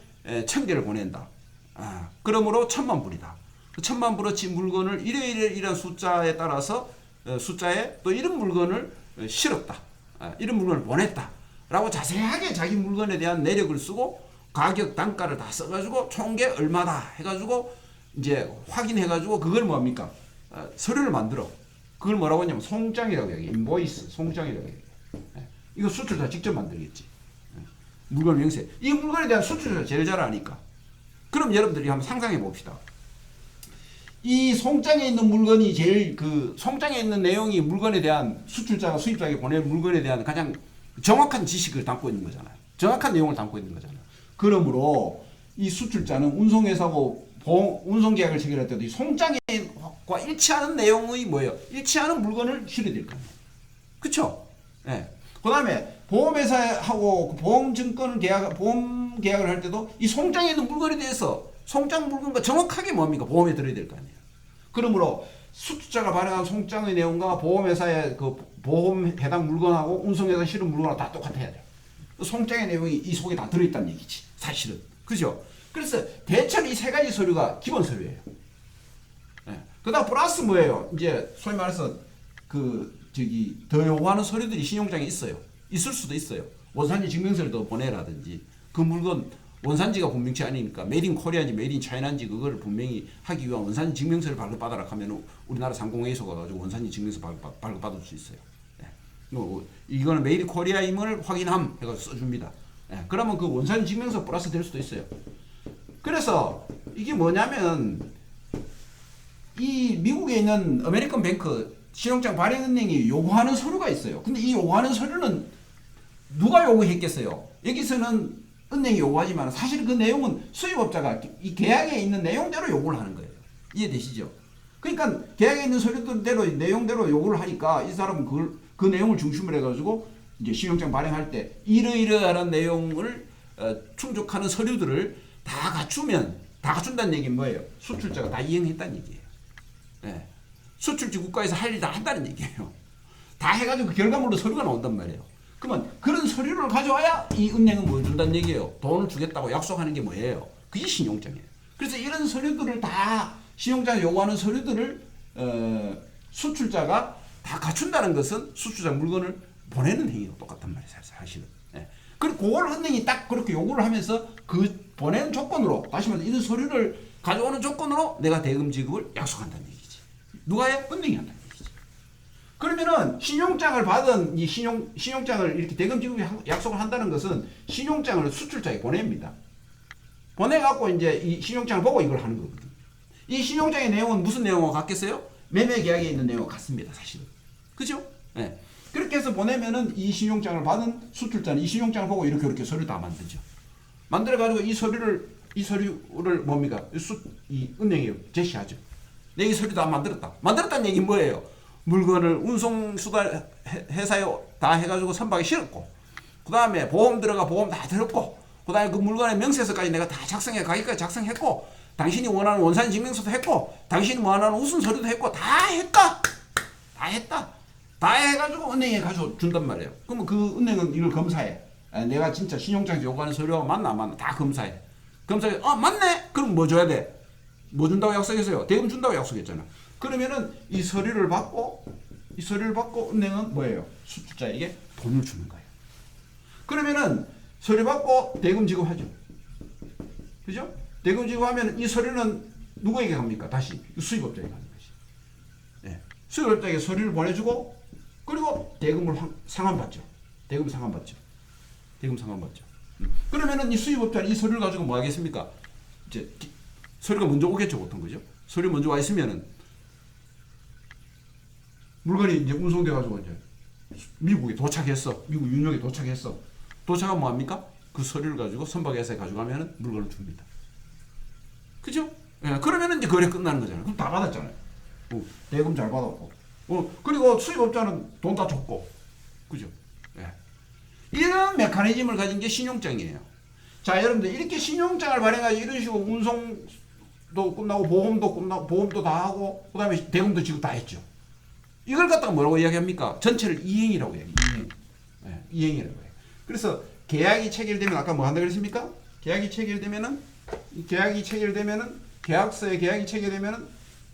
1,000개를 보낸다. 그러므로 1,000,000불이다. 1,000,000불어치 물건을 이러이러한 숫자에 따라서 숫자에 또 이런 물건을 실었다. 이런 물건을 보냈다. 라고 자세하게 자기 물건에 대한 내력을 쓰고 가격 단가를 다 써가지고 총계 얼마다 해가지고 이제 확인해가지고 그걸 뭡니까? 서류를 만들어. 그걸 뭐라고 하냐면 송장이라고 얘기해. 인보이스, 송장이라고 얘기해. 이거 수출자 직접 만들겠지. 물건 명세. 이 물건에 대한 수출자 제일 잘 아니까. 그럼 여러분들이 한번 상상해 봅시다. 이 송장에 있는 물건이 송장에 있는 내용이 물건에 대한 수출자가 수입자에게 보낼 물건에 대한 가장 정확한 지식을 담고 있는 거잖아요. 정확한 내용을 담고 있는 거잖아요. 그러므로 이 수출자는 운송회사하고 운송계약을 체결할 때도 이 송장과 일치하는 내용의 뭐예요? 일치하는 물건을 실어야 될 거 아니에요. 그쵸? 예. 그 다음에 보험회사하고 보험 계약을 할 때도 이 송장에 있는 물건에 대해서 송장 물건과 정확하게 뭡니까? 보험에 들어야 될 거 아니에요. 그러므로 수출자가 발행한 송장의 내용과 보험회사의 그 보험 해당 물건하고 운송회사 실은 물건하고 다 똑같아야 돼요. 송장의 내용이 이 속에 다 들어있다는 얘기지. 사실은. 그죠? 그래서 대체로 이 세 가지 서류가 기본 서류예요. 네. 그 다음 플러스 뭐예요? 이제 소위 말해서 더 요구하는 서류들이 신용장에 있어요. 있을 수도 있어요. 원산지 증명서를 더 보내라든지 그 물건 원산지가 분명치 않으니까 메이드 인 코리아인지 메이드 인 차이나인지 그거를 분명히 하기 위한 원산지 증명서를 발급받아라 하면 우리나라 상공회의소 가가지고 원산지 증명서 발급받을 수 있어요. 예. 이거는 메이드 인 코리아임을 확인함 해가지고 써줍니다. 예. 그러면 그 원산지 증명서 플러스 될 수도 있어요. 그래서 이게 뭐냐면 이 미국에 있는 아메리칸 뱅크 신용장 발행은행이 요구하는 서류가 있어요. 근데 이 요구하는 서류는 누가 요구했겠어요? 여기서는 은행이 요구하지만 사실 그 내용은 수입업자가 이 계약에 있는 내용대로 요구를 하는 거예요. 이해되시죠? 그러니까 계약에 있는 서류대로 내용대로 요구를 하니까 이 사람은 그 내용을 중심으로 해가지고 이제 신용장 발행할 때 이러이러한 내용을 충족하는 서류들을 다 갖춘다는 얘기는 뭐예요? 수출자가 다 이행했다는 얘기예요. 네. 수출지 국가에서 할 일 다 한다는 얘기예요. 다 해가지고 그 결과물로 서류가 나온단 말이에요. 그러면 그런 서류를 가져와야 이 은행은 뭐 준다는 얘기예요. 돈을 주겠다고 약속하는 게 뭐예요? 그게 신용장이에요. 그래서 이런 서류들을 다 신용장에 요구하는 서류들을 수출자가 다 갖춘다는 것은 수출자 물건을 보내는 행위가 똑같단 말이에요. 사실은. 네. 그리고 그걸 은행이 딱 그렇게 요구를 하면서 그 보내는 조건으로 다시 말해서 이런 서류를 가져오는 조건으로 내가 대금 지급을 약속한다는 얘기지. 누가 해? 은행이 한다는 얘기지. 그러면은 신용장을 받은 이 신용장을 이렇게 대금 지급 약속을 한다는 것은 신용장을 수출자에 보냅니다. 보내갖고 이제 이 신용장을 보고 이걸 하는 거거든요. 이 신용장의 내용은 무슨 내용과 같겠어요? 매매 계약에 있는 내용과 같습니다. 사실은. 그죠? 네. 그렇게 해서 보내면은 이 신용장을 받은 수출자는 이 신용장을 보고 이렇게 서류 다 만들죠. 만들어가지고 이 서류를 뭡니까? 이 은행에 제시하죠. 내 이 서류 다 만들었다. 만들었다는 얘기는 뭐예요? 물건을 운송수단 회사에 다 해가지고 선박에 실었고, 그 다음에 보험 들어가 보험 다 들었고, 그 다음에 그 물건의 명세서까지 내가 다 가격까지 작성했고, 당신이 원하는 원산 증명서도 했고, 당신이 원하는 우선 서류도 했고, 다 했다. 다 해가지고 은행에 가지고 준단 말이에요. 그러면 그 은행은 이걸 검사해. 내가 진짜 신용장에서 요구하는 서류가 맞나 안 맞나 다 검사해. 검사해. 맞네. 그럼 뭐 줘야 돼? 뭐 준다고 약속했어요? 대금 준다고 약속했잖아. 그러면은 이 서류를 받고 은행은 뭐예요? 수출자에게 돈을 주는 거예요. 그러면은 서류 받고 대금 지급하죠. 그죠? 대금 지급하면 이 서류는 누구에게 갑니까? 다시 수입업자에게 가는 것이. 네. 수입업자에게 서류를 보내주고 그리고 대금을 상환받죠. 대금 상환받죠. 그러면은 이 수입업자는 이 서류를 가지고 뭐 하겠습니까? 이제 서류가 먼저 오겠죠, 보통. 그죠? 서류 먼저 와 있으면은 물건이 이제 운송돼 가지고 이제 미국에 도착했어. 미국 윤역에 도착했어. 도착하면 뭐 합니까? 그 서류를 가지고 선박회사에 가져가면은 물건을 줍니다. 그죠? 예, 그러면은 이제 거래 끝나는 거잖아요. 그럼 다 받았잖아요. 대금 잘 받았고. 그리고 수입업자는 돈 다 줬고. 그죠? 예. 이런 메커니즘을 가진 게 신용장이에요. 자, 여러분들 이렇게 신용장을 발행하지 이런 식으로 운송도 끝나고 보험도 끝나고 보험도 다 하고 그다음에 대금도 지급 다 했죠. 이걸 갖다가 뭐라고 이야기합니까? 전체를 이행이라고 얘기해요. 네, 이행이라고 해요. 그래서 계약이 체결되면 아까 뭐 한다 그랬습니까? 계약이 체결되면은 계약서에 계약이 체결되면은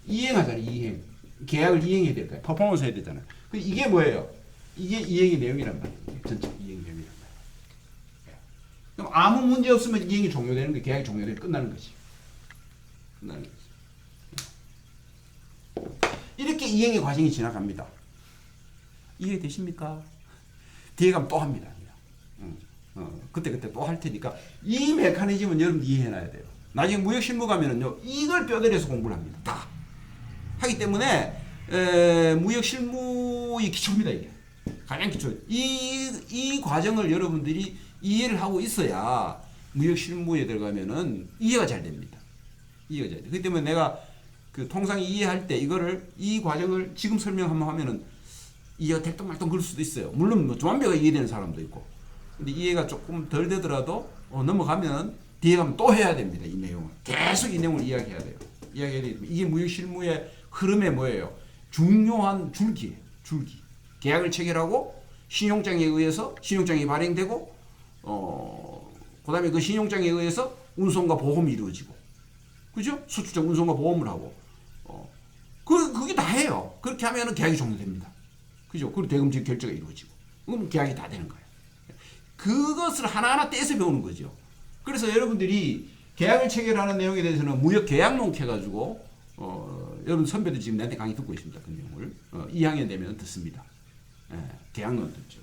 이행하잖아요. 이행. 계약을 이행해야 될 거예요. 퍼포먼스 해야 되잖아요. 이게 뭐예요? 이게 이행의 내용이란 말이에요. 전체 이행의 내용이란 말이에요. 그럼 아무 문제 없으면 이행이 종료되는 게 계약이 종료되면 끝나는 거지. 이렇게 이행의 과정이 지나갑니다. 이해되십니까? 뒤에 가면 또 합니다. 그때 또 할 테니까 이 메커니즘은 여러분 이해해놔야 돼요. 나중에 무역실무 가면은요 이걸 뼈대리해서 공부를 합니다. 다 하기 때문에 무역실무의 기초입니다. 이게 가장 기초. 이 과정을 여러분들이 이해를 하고 있어야 무역 실무에 들어가면은 이해가 잘 됩니다. 이해가 잘 돼. 그렇기 때문에 내가 그 통상 이해할 때 이거를 이 과정을 지금 설명 한번 하면은 이해가 될똥 말똥 그럴 수도 있어요. 물론 뭐 좀 완벽하게 이해되는 사람도 있고. 근데 이해가 조금 덜 되더라도 넘어가면 뒤에 가면 또 해야 됩니다. 이 내용을 계속 이 내용을 이야기해야 돼요. 이야기해야 돼요. 이게 무역 실무의 흐름에 뭐예요? 중요한 줄기예요. 줄기. 계약을 체결하고 신용장에 의해서 신용장이 발행되고 그다음에 그 신용장에 의해서 운송과 보험이 이루어지고, 그죠? 수출적 운송과 보험을 하고, 그게 다 해요. 그렇게 하면은 계약이 종료됩니다. 그죠? 그리고 대금 지급 결제가 이루어지고, 그럼 계약이 다 되는 거예요. 그것을 하나하나 떼서 배우는 거죠. 그래서 여러분들이 계약을 체결하는 내용에 대해서는 무역 계약론 해가지고 여러분 선배들 지금 내한테 강의 듣고 있습니다. 그 내용을 2학년 되면 듣습니다. 계약론 듣죠.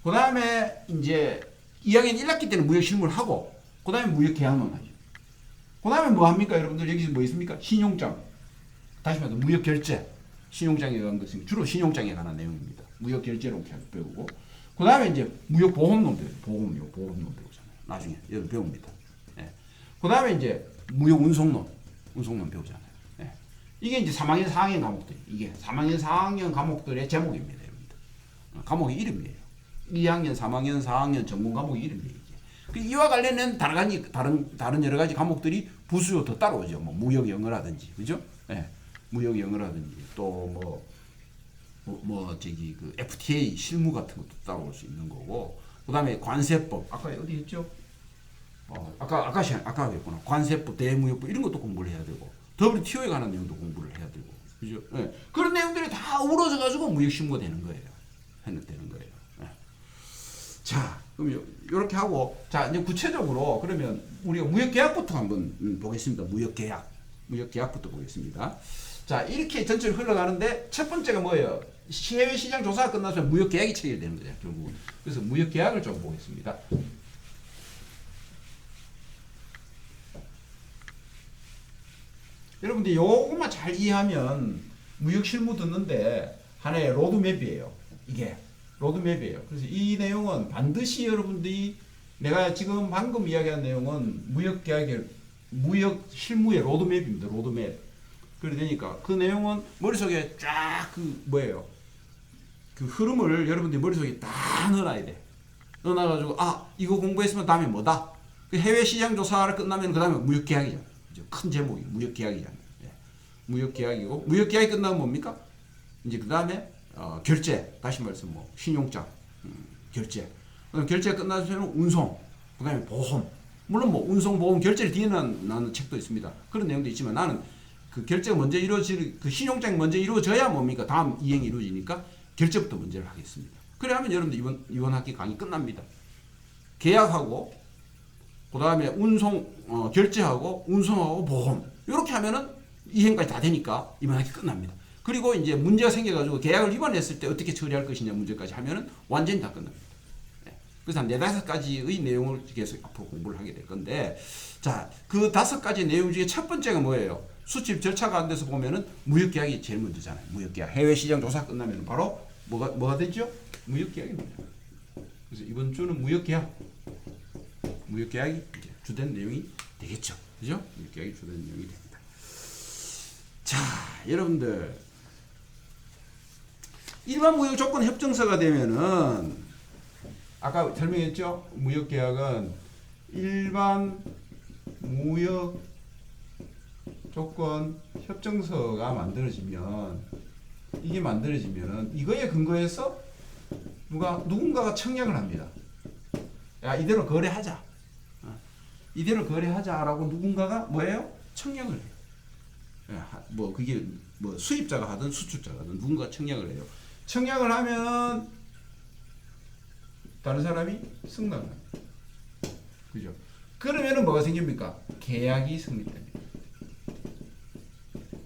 그 다음에 이제 2학년 1학기 때는 무역 실무를 하고, 그 다음에 무역 계약론 하죠. 그 다음에 뭐 합니까? 여러분들 여기 뭐 있습니까? 신용장. 다시 말해서 무역 결제. 신용장에 관한 것은 주로 신용장에 관한 내용입니다. 무역 결제론 배우고, 그 다음에 이제 무역 보험론 배워요. 보험론 배우잖아요. 나중에 여러분 배웁니다. 그 다음에 이제 무역 운송론 배우잖아요. 이게 이제 3학년 4학년 과목들, 이게 3학년 4학년 과목들의 제목입니다. 여러분들. 과목의 이름이에요. 2학년 3학년 4학년 전문 과목의 이름이에요. 이와 관련된 다른 여러 가지 과목들이 부수로 더 따라오죠. 뭐 무역 영어라든지, 그죠? 무역 영어라든지 또 저기 그 FTA 실무 같은 것도 따라올 수 있는 거고, 그다음에 관세법 아까 어디 했죠? 아까 했구나. 관세법, 대무역법 이런 것도 공부를 해야 되고, WTO에 관한 내용도 공부를 해야 되고, 그죠? 그런 내용들이 다 우러져 가지고 무역 실무가 되는 거예요. 되는 거예요. 자, 그럼 이렇게 하고, 자 이제 구체적으로 그러면 우리가 무역 계약부터 한번 보겠습니다. 무역 계약부터 보겠습니다. 자, 이렇게 전체로 흘러가는데 첫 번째가 뭐예요? 해외 시장 조사가 끝나서 무역 계약이 체결되는 거예요, 결국은. 그래서 무역 계약을 좀 보겠습니다. 여러분들 요것만 잘 이해하면 무역 실무 듣는데 하나의 로드맵이에요. 이게 로드맵이에요. 그래서 이 내용은 반드시 여러분들이, 내가 지금 방금 이야기한 내용은 무역 계약의 무역 실무의 로드맵입니다. 로드맵. 그러니까 그 내용은 머릿속에 쫙 그 흐름을 여러분들이 머릿속에 다 넣어놔야 돼. 넣어놔가지고 이거 공부했으면 다음에 뭐다? 그 해외 시장 조사를 끝나면 그 다음에 무역 계약이죠. 큰 제목이 무역 계약이잖아요. 무역 계약이고, 무역 계약이 끝나면 뭡니까? 이제 그 다음에 결제, 다시 말해서 뭐 신용장, 결제. 그다음 결제가 끝나면 운송, 그 다음에 보험. 물론 뭐 운송, 보험, 결제를 뒤에 나는 책도 있습니다. 그런 내용도 있지만 나는 그 결제가 먼저 그 신용장이 먼저 이루어져야 뭡니까? 다음 이행이 이루어지니까 결제부터 먼저를 하겠습니다. 그래 하면 여러분들 이번 학기 강의 끝납니다. 계약하고, 그 다음에 운송, 결제하고, 운송하고, 보험. 이렇게 하면은 이행까지 다 되니까 이번 학기 끝납니다. 그리고 이제 문제가 생겨가지고 계약을 위반했을 때 어떻게 처리할 것이냐 문제까지 하면은 완전히 다 끝납니다. 그래서 한 4-5가지의 내용을 계속 앞으로 공부를 하게 될 건데, 자, 그 5가지 내용 중에 첫 번째가 뭐예요? 수집 절차가 안 돼서 보면은 무역계약이 제일 먼저잖아요. 무역계약. 해외시장 조사 끝나면 바로 뭐가 되죠? 무역계약입니다. 그래서 이번 주는 무역계약이 이제 주된 내용이 되겠죠. 그죠? 무역계약이 주된 내용이 됩니다. 자, 여러분들. 일반 무역 조건 협정서가 되면은, 아까 설명했죠? 무역계약은 일반 무역 조건 협정서가 만들어지면, 이게 만들어지면은 이거에 근거해서 누군가가 청약을 합니다. 야, 이대로 거래하자. 이대로 거래하자라고 누군가가 뭐예요? 청약을 해요. 뭐 그게 뭐 수입자가 하든 수출자가 하든 누군가 청약을 해요. 청약을 하면 다른 사람이 승낙합니다. 그죠? 그러면은 뭐가 생깁니까? 계약이 성립됩니다.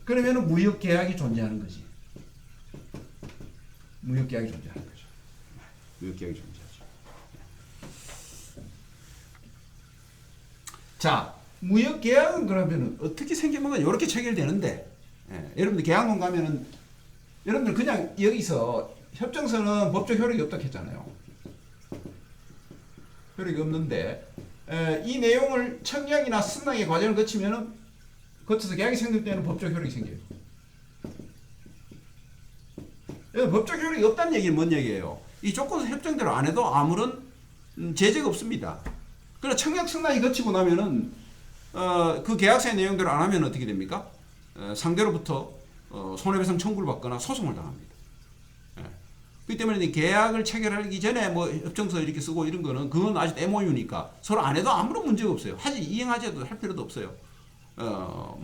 그러면은 무역 계약이 존재하는 거지. 무역 계약이 존재하는 거죠. 무역 계약이 존재하죠. 자, 무역 계약은 그러면은 어떻게 생기면 이렇게 체결되는데, 여러분들 계약론 가면은 여러분들 그냥 여기서 협정서는 법적 효력이 없다고 했잖아요. 효력이 없는데 이 내용을 청약이나 승낙의 과정을 거쳐서 계약이 성립되는 법적 효력이 생겨요. 법적 효력이 없다는 얘기는 뭔 얘기예요? 이 조건 협정대로 안 해도 아무런 제재가 없습니다. 그러나 청약 승낙이 거치고 나면은 그 계약서의 내용대로 안 하면 어떻게 됩니까? 상대로부터 손해배상 청구를 받거나 소송을 당합니다. 그렇기 때문에 계약을 체결하기 전에 뭐 협정서 이렇게 쓰고 이런 거는 그건 아직 MOU니까 서로 안 해도 아무런 문제가 없어요. 이행하지도 할 필요도 없어요.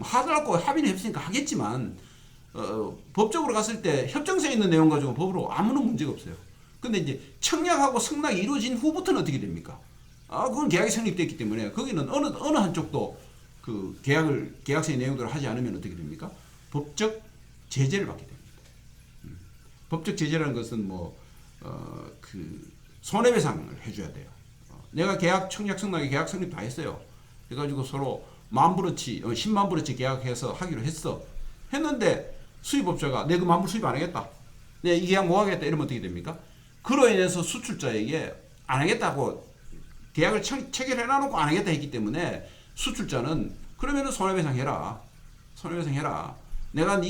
하더라고 합의는 했으니까 하겠지만 법적으로 갔을 때 협정서에 있는 내용 가지고 법으로 아무런 문제가 없어요. 근데 이제 청약하고 승낙이 이루어진 후부터는 어떻게 됩니까? 그건 계약이 성립됐기 때문에 거기는 어느 한쪽도 그 계약서의 내용대로 하지 않으면 어떻게 됩니까? 법적 제재를 받게 됩니다. 법적 제재라는 것은 그 손해배상을 해줘야 돼요. 내가 청약 승낙에 계약 성립 다 했어요. 그래가지고 서로 10만 불어치 계약해서 하기로 했는데 수입업자가 내 그 10,000불 수입 안 하겠다. 내 이 계약 못 하겠다. 이러면 어떻게 됩니까? 그로 인해서 수출자에게 안 하겠다고 계약을 체결해 놔놓고 안 하겠다 했기 때문에 수출자는 그러면은 손해배상해라. 내가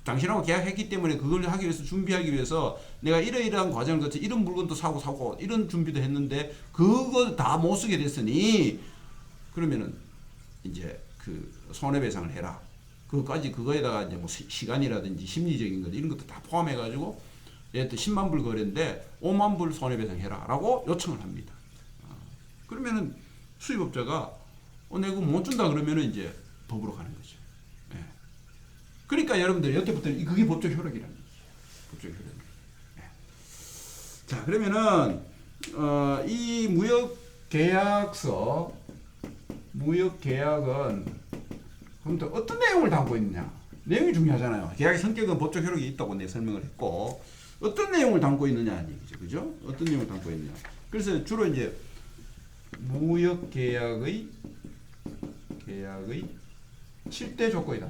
당신하고 계약했기 때문에 그걸 하기 위해서 준비하기 위해서 내가 이러이러한 과정을 거쳐 이런 물건도 사고 이런 준비도 했는데 그거 다 못 쓰게 됐으니 그러면은 이제 그 손해배상을 해라. 그거에다가 이제 뭐 시간이라든지 심리적인 것 이런 것도 다 포함해가지고 예를 들어 10만 불 거래인데 5만 불 손해배상해라라고 요청을 합니다. 그러면은 수입업자가 내가 못 준다 그러면은 이제 법으로 가는 거죠. 예. 그러니까 여러분들 여태부터 그게 법적 효력이라는 거죠. 법적 효력. 예. 자 그러면은 이 무역계약은 그럼 또 어떤 내용을 담고 있느냐? 내용이 중요하잖아요. 계약의 성격은 법적 효력이 있다고 내가 설명을 했고 어떤 내용을 담고 있느냐는 얘기죠. 그죠? 어떤 내용을 담고 있느냐. 그래서 주로 이제 무역계약의 7대 조건이다.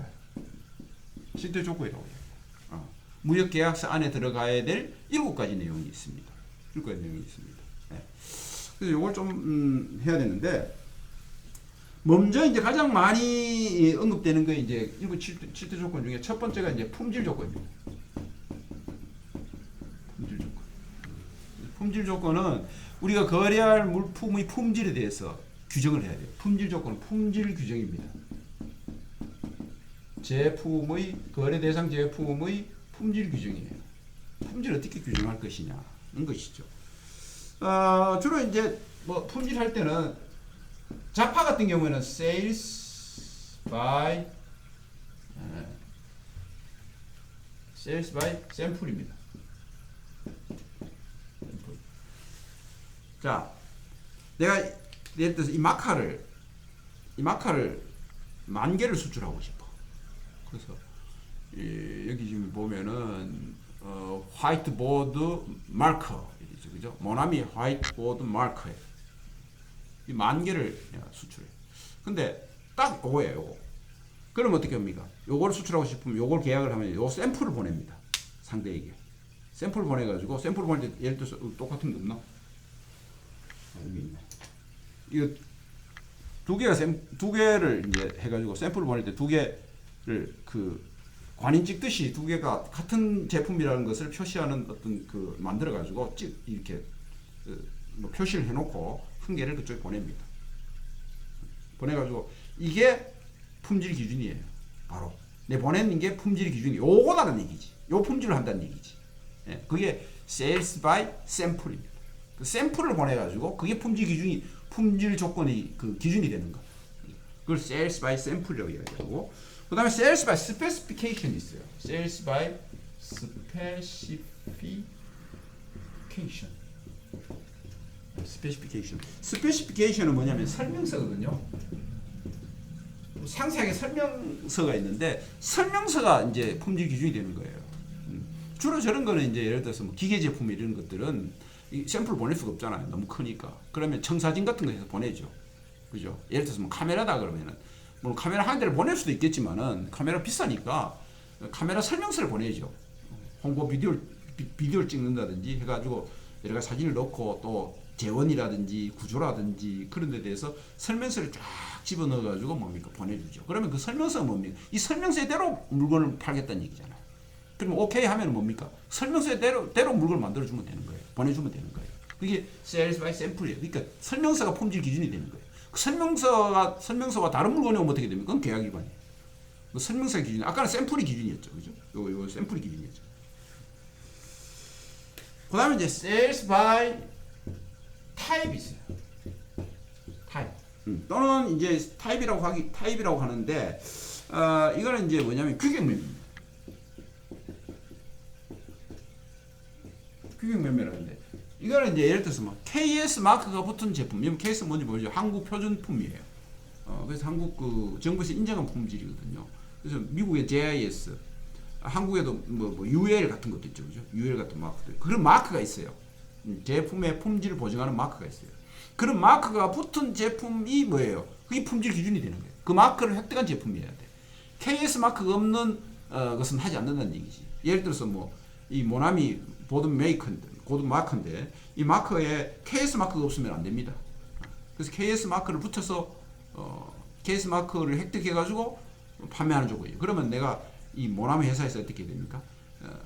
7대 조건이라고 해요. 무역계약서 안에 들어가야 될 7가지 내용이 있습니다. 7가지 내용이 있습니다. 네. 그래서 이걸 좀 해야 되는데 먼저 이제 가장 많이 언급되는 게 이제 7대 조건 중에 첫 번째가 이제 품질 조건입니다. 품질 조건은 우리가 거래할 물품의 품질에 대해서 규정을 해야 돼요. 품질 조건은 품질 규정입니다. 거래 대상 제품의 품질 규정이에요. 품질 어떻게 규정할 것이냐는 것이죠. 주로 이제 뭐 품질 할 때는 자파 같은 경우에는 sales by sample입니다. 자, 내가 예를 들어서 이 마카를 10,000개를 수출하고 싶어. 그래서 여기 지금 보면은 화이트보드 마커 이죠, 그죠? 모나미 화이트보드 마커에 이 10,000개를 수출해. 근데 딱 요거예요, 요거. 그럼 어떻게 합니까? 요거를 수출하고 싶으면 요걸 계약을 하면 요 샘플을 보냅니다. 상대에게. 샘플을 보내가지고 샘플을 보낼 때 예를 들어서 똑같은 게 없나? 여기 있네. 이거 두 개를 이제 해가지고 샘플을 보낼 때 두 개를 그 관인 찍듯이 두 개가 같은 제품이라는 것을 표시하는 어떤 그 만들어가지고 이렇게 뭐 표시를 해놓고 한 개를 그쪽에 보냅니다. 보내가지고 이게 품질 기준이에요. 바로 내 보내는 게 품질 기준이 요거다는 얘기지. 요 품질을 한다는 얘기지. 예, 그게 sales by sample입니다. 그 샘플을 보내가지고 그게 품질 조건이 그 기준이 되는 거. 그걸 sales by sample이라고 이야기하고, 그 다음에 sales by specification 있어요. sales by specification은 뭐냐면 설명서거든요. 상세하게 설명서가 있는데 설명서가 이제 품질 기준이 되는 거예요. 주로 저런 거는 이제 예를 들어서 뭐 기계 제품 이런 것들은 이 샘플 보낼 수가 없잖아요. 너무 크니까. 그러면 청사진 같은 거 해서 보내죠. 그죠? 예를 들어서 뭐 카메라다 그러면은 물론 카메라 한 대를 보낼 수도 있겠지만은 카메라 비싸니까 카메라 설명서를 보내죠. 홍보 비디오를 찍는다든지 해가지고 여러 가지 사진을 넣고 또 재원이라든지 구조라든지 그런 데 대해서 설명서를 쫙 집어넣어 가지고 뭡니까 보내주죠. 그러면 그 설명서가 뭡니까? 이 설명서대로 물건을 팔겠다는 얘기잖아요. 그러면 오케이 하면 뭡니까? 설명서대로 물건을 만들어주면 되는 거예요. 보내주면 되는 거예요. 그게 sales by sample이에요. 그러니까 설명서가 품질 기준이 되는 거예요. 그 설명서와 다른 물건이 오면 어떻게 됩니까? 그건 계약 위반이에요. 그 설명서 기준, 아까는 샘플이 기준이었죠, 그죠? 요거 샘플이 기준이었죠. 그 다음에 이제 sales by type 있어요. type. 또는 이제 타입이라고 하는데, 이거는 이제 뭐냐면 규격매매입니다. 규격매매라는데, 이거는 이제 예를 들어서 뭐 KS 마크가 붙은 제품, 이건 KS 뭔지 모르죠? 한국 표준품이에요. 그래서 한국 그 정부에서 인정한 품질이거든요. 그래서 미국의 JIS, 한국에도 뭐 UL 같은 것도 있죠, 그죠? UL 같은 마크들, 그런 마크가 있어요. 제품의 품질을 보증하는 마크가 있어요. 그런 마크가 붙은 제품이 뭐예요? 그게 품질 기준이 되는 거예요. 그 마크를 획득한 제품이어야 돼. KS 마크가 없는 것은 하지 않는다는 얘기지. 예를 들어서 뭐 이 모나미 보드 메이커인데, 보드 마크인데 이 마크에 KS 마크가 없으면 안 됩니다. 그래서 KS 마크를 붙여서 KS 마크를 획득해가지고 판매하는 조건이에요. 그러면 내가 이 모나미 회사에서 어떻게 됩니까?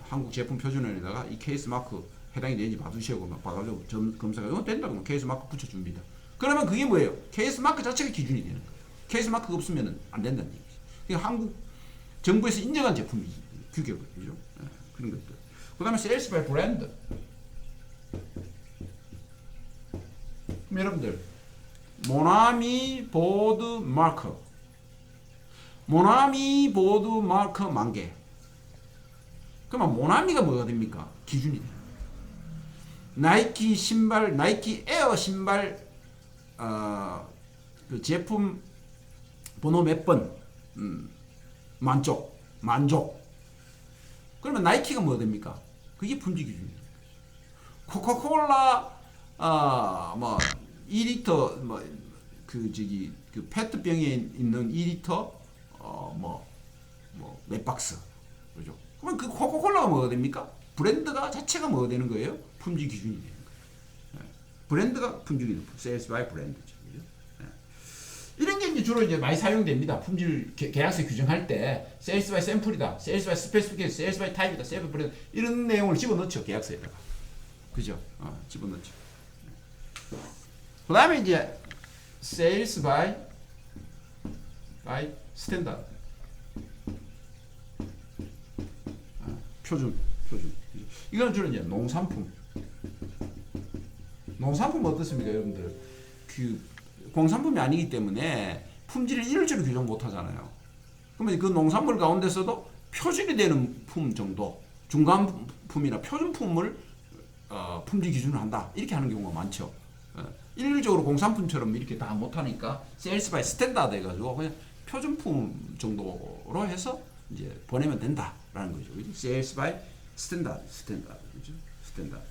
한국 제품 표준원에다가 이 KS 마크 해당이 되는지 봐주시고 봐가지고 검사가 된다 그러면 KS 마크 붙여줍니다. 그러면 그게 뭐예요? KS 마크 자체가 기준이 되는 거예요. KS 마크가 없으면 안 된다는 얘기죠. 그러니까 한국 정부에서 인정한 제품이지, 규격을, 그죠? 그런 것들. 그 다음에 sales by brand. 그럼 여러분들 모나미 보드 마커, 모나미 보드 마커 10,000개. 그러면 모나미가 뭐가 됩니까? 기준이 돼요. 나이키 신발, 나이키 에어 신발 그 제품 번호 몇 번, 만족. 그러면 나이키가 뭐가 됩니까? 그게 품질 기준이에요. 코카콜라 뭐 2리터 그 페트병에 있는 2리터 몇 박스, 그죠? 그러면 그 코카콜라가 뭐가 됩니까? 브랜드가 자체가 뭐가 되는 거예요? 품질 기준이 되는 거예요. 브랜드가 품질이 높은 sales by brand죠. 그죠? 이런 게 이제 주로 이제 많이 사용됩니다. 품질 계약서 규정할 때 sales by sample이다, sales by specification, sales by type이다, sales by brand 이런 내용을 집어넣죠, 계약서에다가. 그죠? 집어넣죠. 그 다음에 이제 sales by standard. 표준. 이건 주로 이제 농산품 어떻습니까, 여러분들? 그 공산품이 아니기 때문에 품질을 일률적으로 규정 못 하잖아요. 그러면 그 농산물 가운데서도 표준이 되는 품 정도, 중간품이나 표준품을 품질 기준을 한다, 이렇게 하는 경우가 많죠. 일률적으로 공산품처럼 이렇게 다 못하니까 sales by standard 해가지고 그냥 표준품 정도로 해서 이제 보내면 된다라는 거죠. 그죠? sales by standard, 그죠? standard.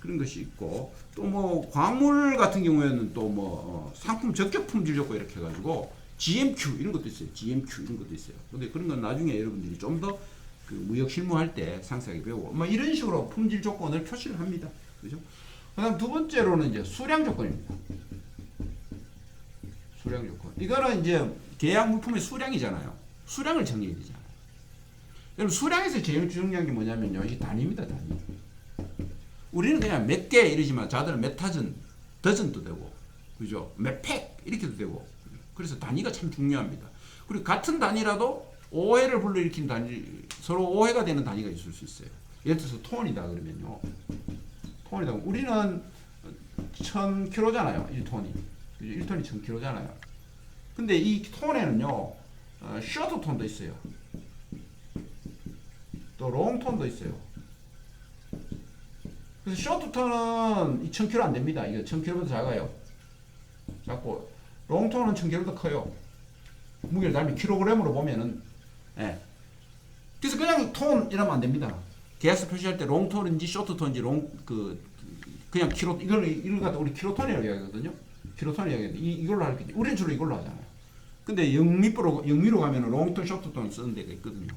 그런 것이 있고, 또 뭐 광물 같은 경우에는 또 뭐 상품 적격 품질 조건 이렇게 해가지고 GMQ 이런 것도 있어요. GMQ 이런 것도 있어요. 근데 그런 건 나중에 여러분들이 좀 더 그 무역 실무할 때 상세하게 배우고 뭐 이런 식으로 품질 조건을 표시를 합니다. 그죠? 그다음 두 번째로는 이제 수량 조건입니다. 수량 조건. 이거는 이제 계약 물품의 수량이잖아요. 수량을 정해야 되잖아요. 여러분 수량에서 제일 중요한 게 뭐냐면요, 이 단위입니다, 단위. 우리는 그냥 몇 개 이러지만 자들은 몇 타전, 더전도 되고, 그죠? 몇 팩 이렇게도 되고. 그래서 단위가 참 중요합니다. 그리고 같은 단위라도 오해를 불러일으킨 단위, 서로 오해가 되는 단위가 있을 수 있어요. 예를 들어서 톤이다 그러면요, 톤이다. 우리는 1000kg잖아요, 1톤이. 1톤이 1000kg잖아요. 근데 이 톤에는요, 셔트 톤도 있어요. 또 롱톤도 있어요. 그래서 셔트톤은 2000kg 안 됩니다. 이거 1000kg보다 작아요. 작고, 롱톤은 1000kg보다 커요. 무게를 달면 킬로그램으로 보면은, 예. 그래서 그냥 톤 이러면 안 됩니다. 계약서 표시할 때 롱톤인지 셔트톤인지 그냥 킬로, 이걸 갖다 우리 킬로톤이라고 이야기하거든요. 킬로톤이라고 이야기하는데, 이걸로 할 때, 우리는 주로 이걸로 하잖아요. 근데 영미로 가면은 롱톤, 셔트톤 쓰는 데가 있거든요.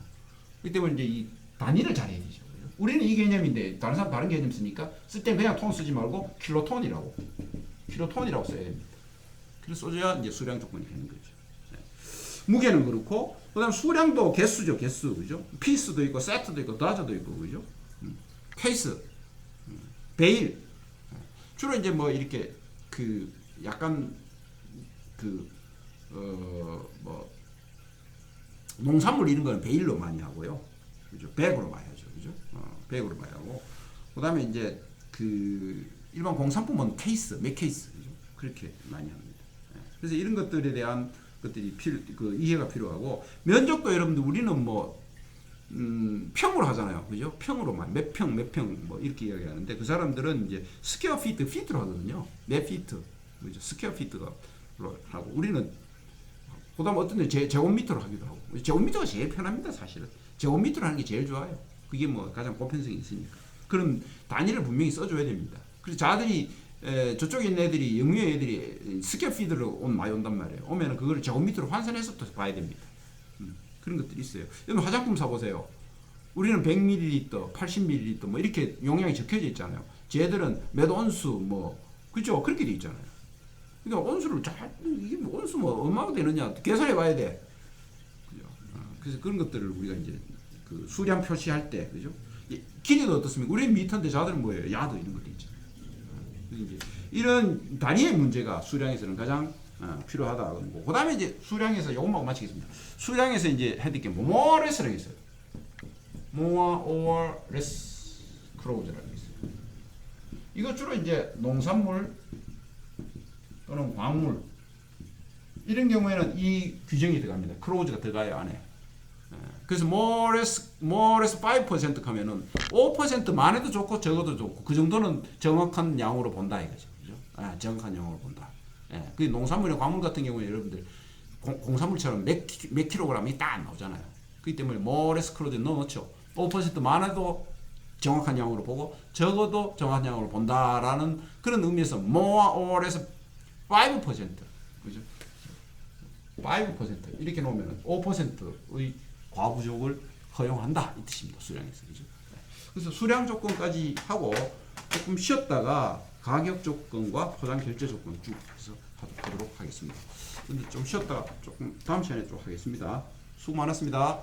그렇기 때문에 이제 이 단위를 잘 해야 되죠. 우리는 이 개념인데 다른 사람 다른 개념 쓰니까 쓸 땐 그냥 톤 쓰지 말고 킬로톤이라고 써야 됩니다. 그래서 써줘야 이제 수량 조건이 되는 거죠. 네. 무게는 그렇고 그다음 수량도 개수죠. 개수 그죠? 피스도 있고 세트도 있고 다저도 있고 그죠? 케이스, 베일 주로 이제 뭐 이렇게 그 약간 그 뭐 농산물 이런 거는 베일로 많이 하고요. 그죠? 백으로 많이 하죠. 그죠? 백으로 많이 하고 그다음에 이제 그 일반 공산품은 케이스, 몇 케이스 그죠? 그렇게 많이 합니다. 그래서 이런 것들에 대한 것들이 그 이해가 필요하고 면적도 여러분들 우리는 뭐 평으로 하잖아요. 그죠? 평으로만 몇 평 뭐 이렇게 이야기하는데 그 사람들은 이제 스퀘어 피트 피트로 하거든요. 몇 피트. 그죠? 스퀘어 피트가 하고 우리는 그다음 어떤 데 제곱미터로 하기도 하고. 제곱미터가 제일 편합니다, 사실은. 제곱미터로 하는 게 제일 좋아요. 그게 뭐 가장 보편성이 있으니까. 그럼 단위를 분명히 써줘야 됩니다. 그래서 자들이 저쪽에 있는 애들이 영유의 애들이 스퀘어 피트로 많이 온단 말이에요. 오면은 그거를 제곱미터로 환산해서 또 봐야 됩니다. 그런 것들이 있어요. 여러분 화장품 사보세요. 우리는 100ml, 80ml 뭐 이렇게 용량이 적혀져 있잖아요. 쟤들은 몇 온수 뭐 그죠? 그렇게 돼 있잖아요. 그러니까 온수를 이게 뭐 온수 뭐 얼마가 되느냐 계산해 봐야 돼. 그죠? 그래서 그런 것들을 우리가 이제 그 수량 표시할 때 그죠? 길이도 어떻습니까? 우리는 미터인데 자들은 뭐예요? 야드 이런 것도 있잖아요. 이제 이런 단위의 문제가 수량에서는 가장 필요하다. 그 다음에 이제 수량에서 요것만 마치겠습니다. 수량에서 이제 해야 될 게 more or less라고 있어요. more or less clause라고 있어요. 이거 주로 이제 농산물 또는 광물 이런 경우에는 이 규정이 들어갑니다. clause가 들어가요 안에. 그래서 more or less 5% 하면은 5%만 해도 좋고 적어도 좋고 그 정도는 정확한 양으로 본다 이거죠. 그죠? 정확한 양으로 본다. 그 농산물이나 광물 같은 경우에 여러분들 공산물처럼 몇 킬로그램이 딱 나오잖아요. 그렇기 때문에 more or less clause 넣어놓죠. 5%만 해도 정확한 양으로 보고 적어도 정확한 양으로 본다라는 그런 의미에서 more or less 5% 그죠? 5% 이렇게 놓으면 5%의 과부족을 허용한다 이 뜻입니다. 수량에서 그죠? 그래서 수량 조건까지 하고 조금 쉬었다가 가격 조건과 포장 결제 조건 쭉 해서 하도록 하겠습니다. 근데 좀 쉬었다가 조금 다음 시간에 좀 하겠습니다. 수고 많았습니다.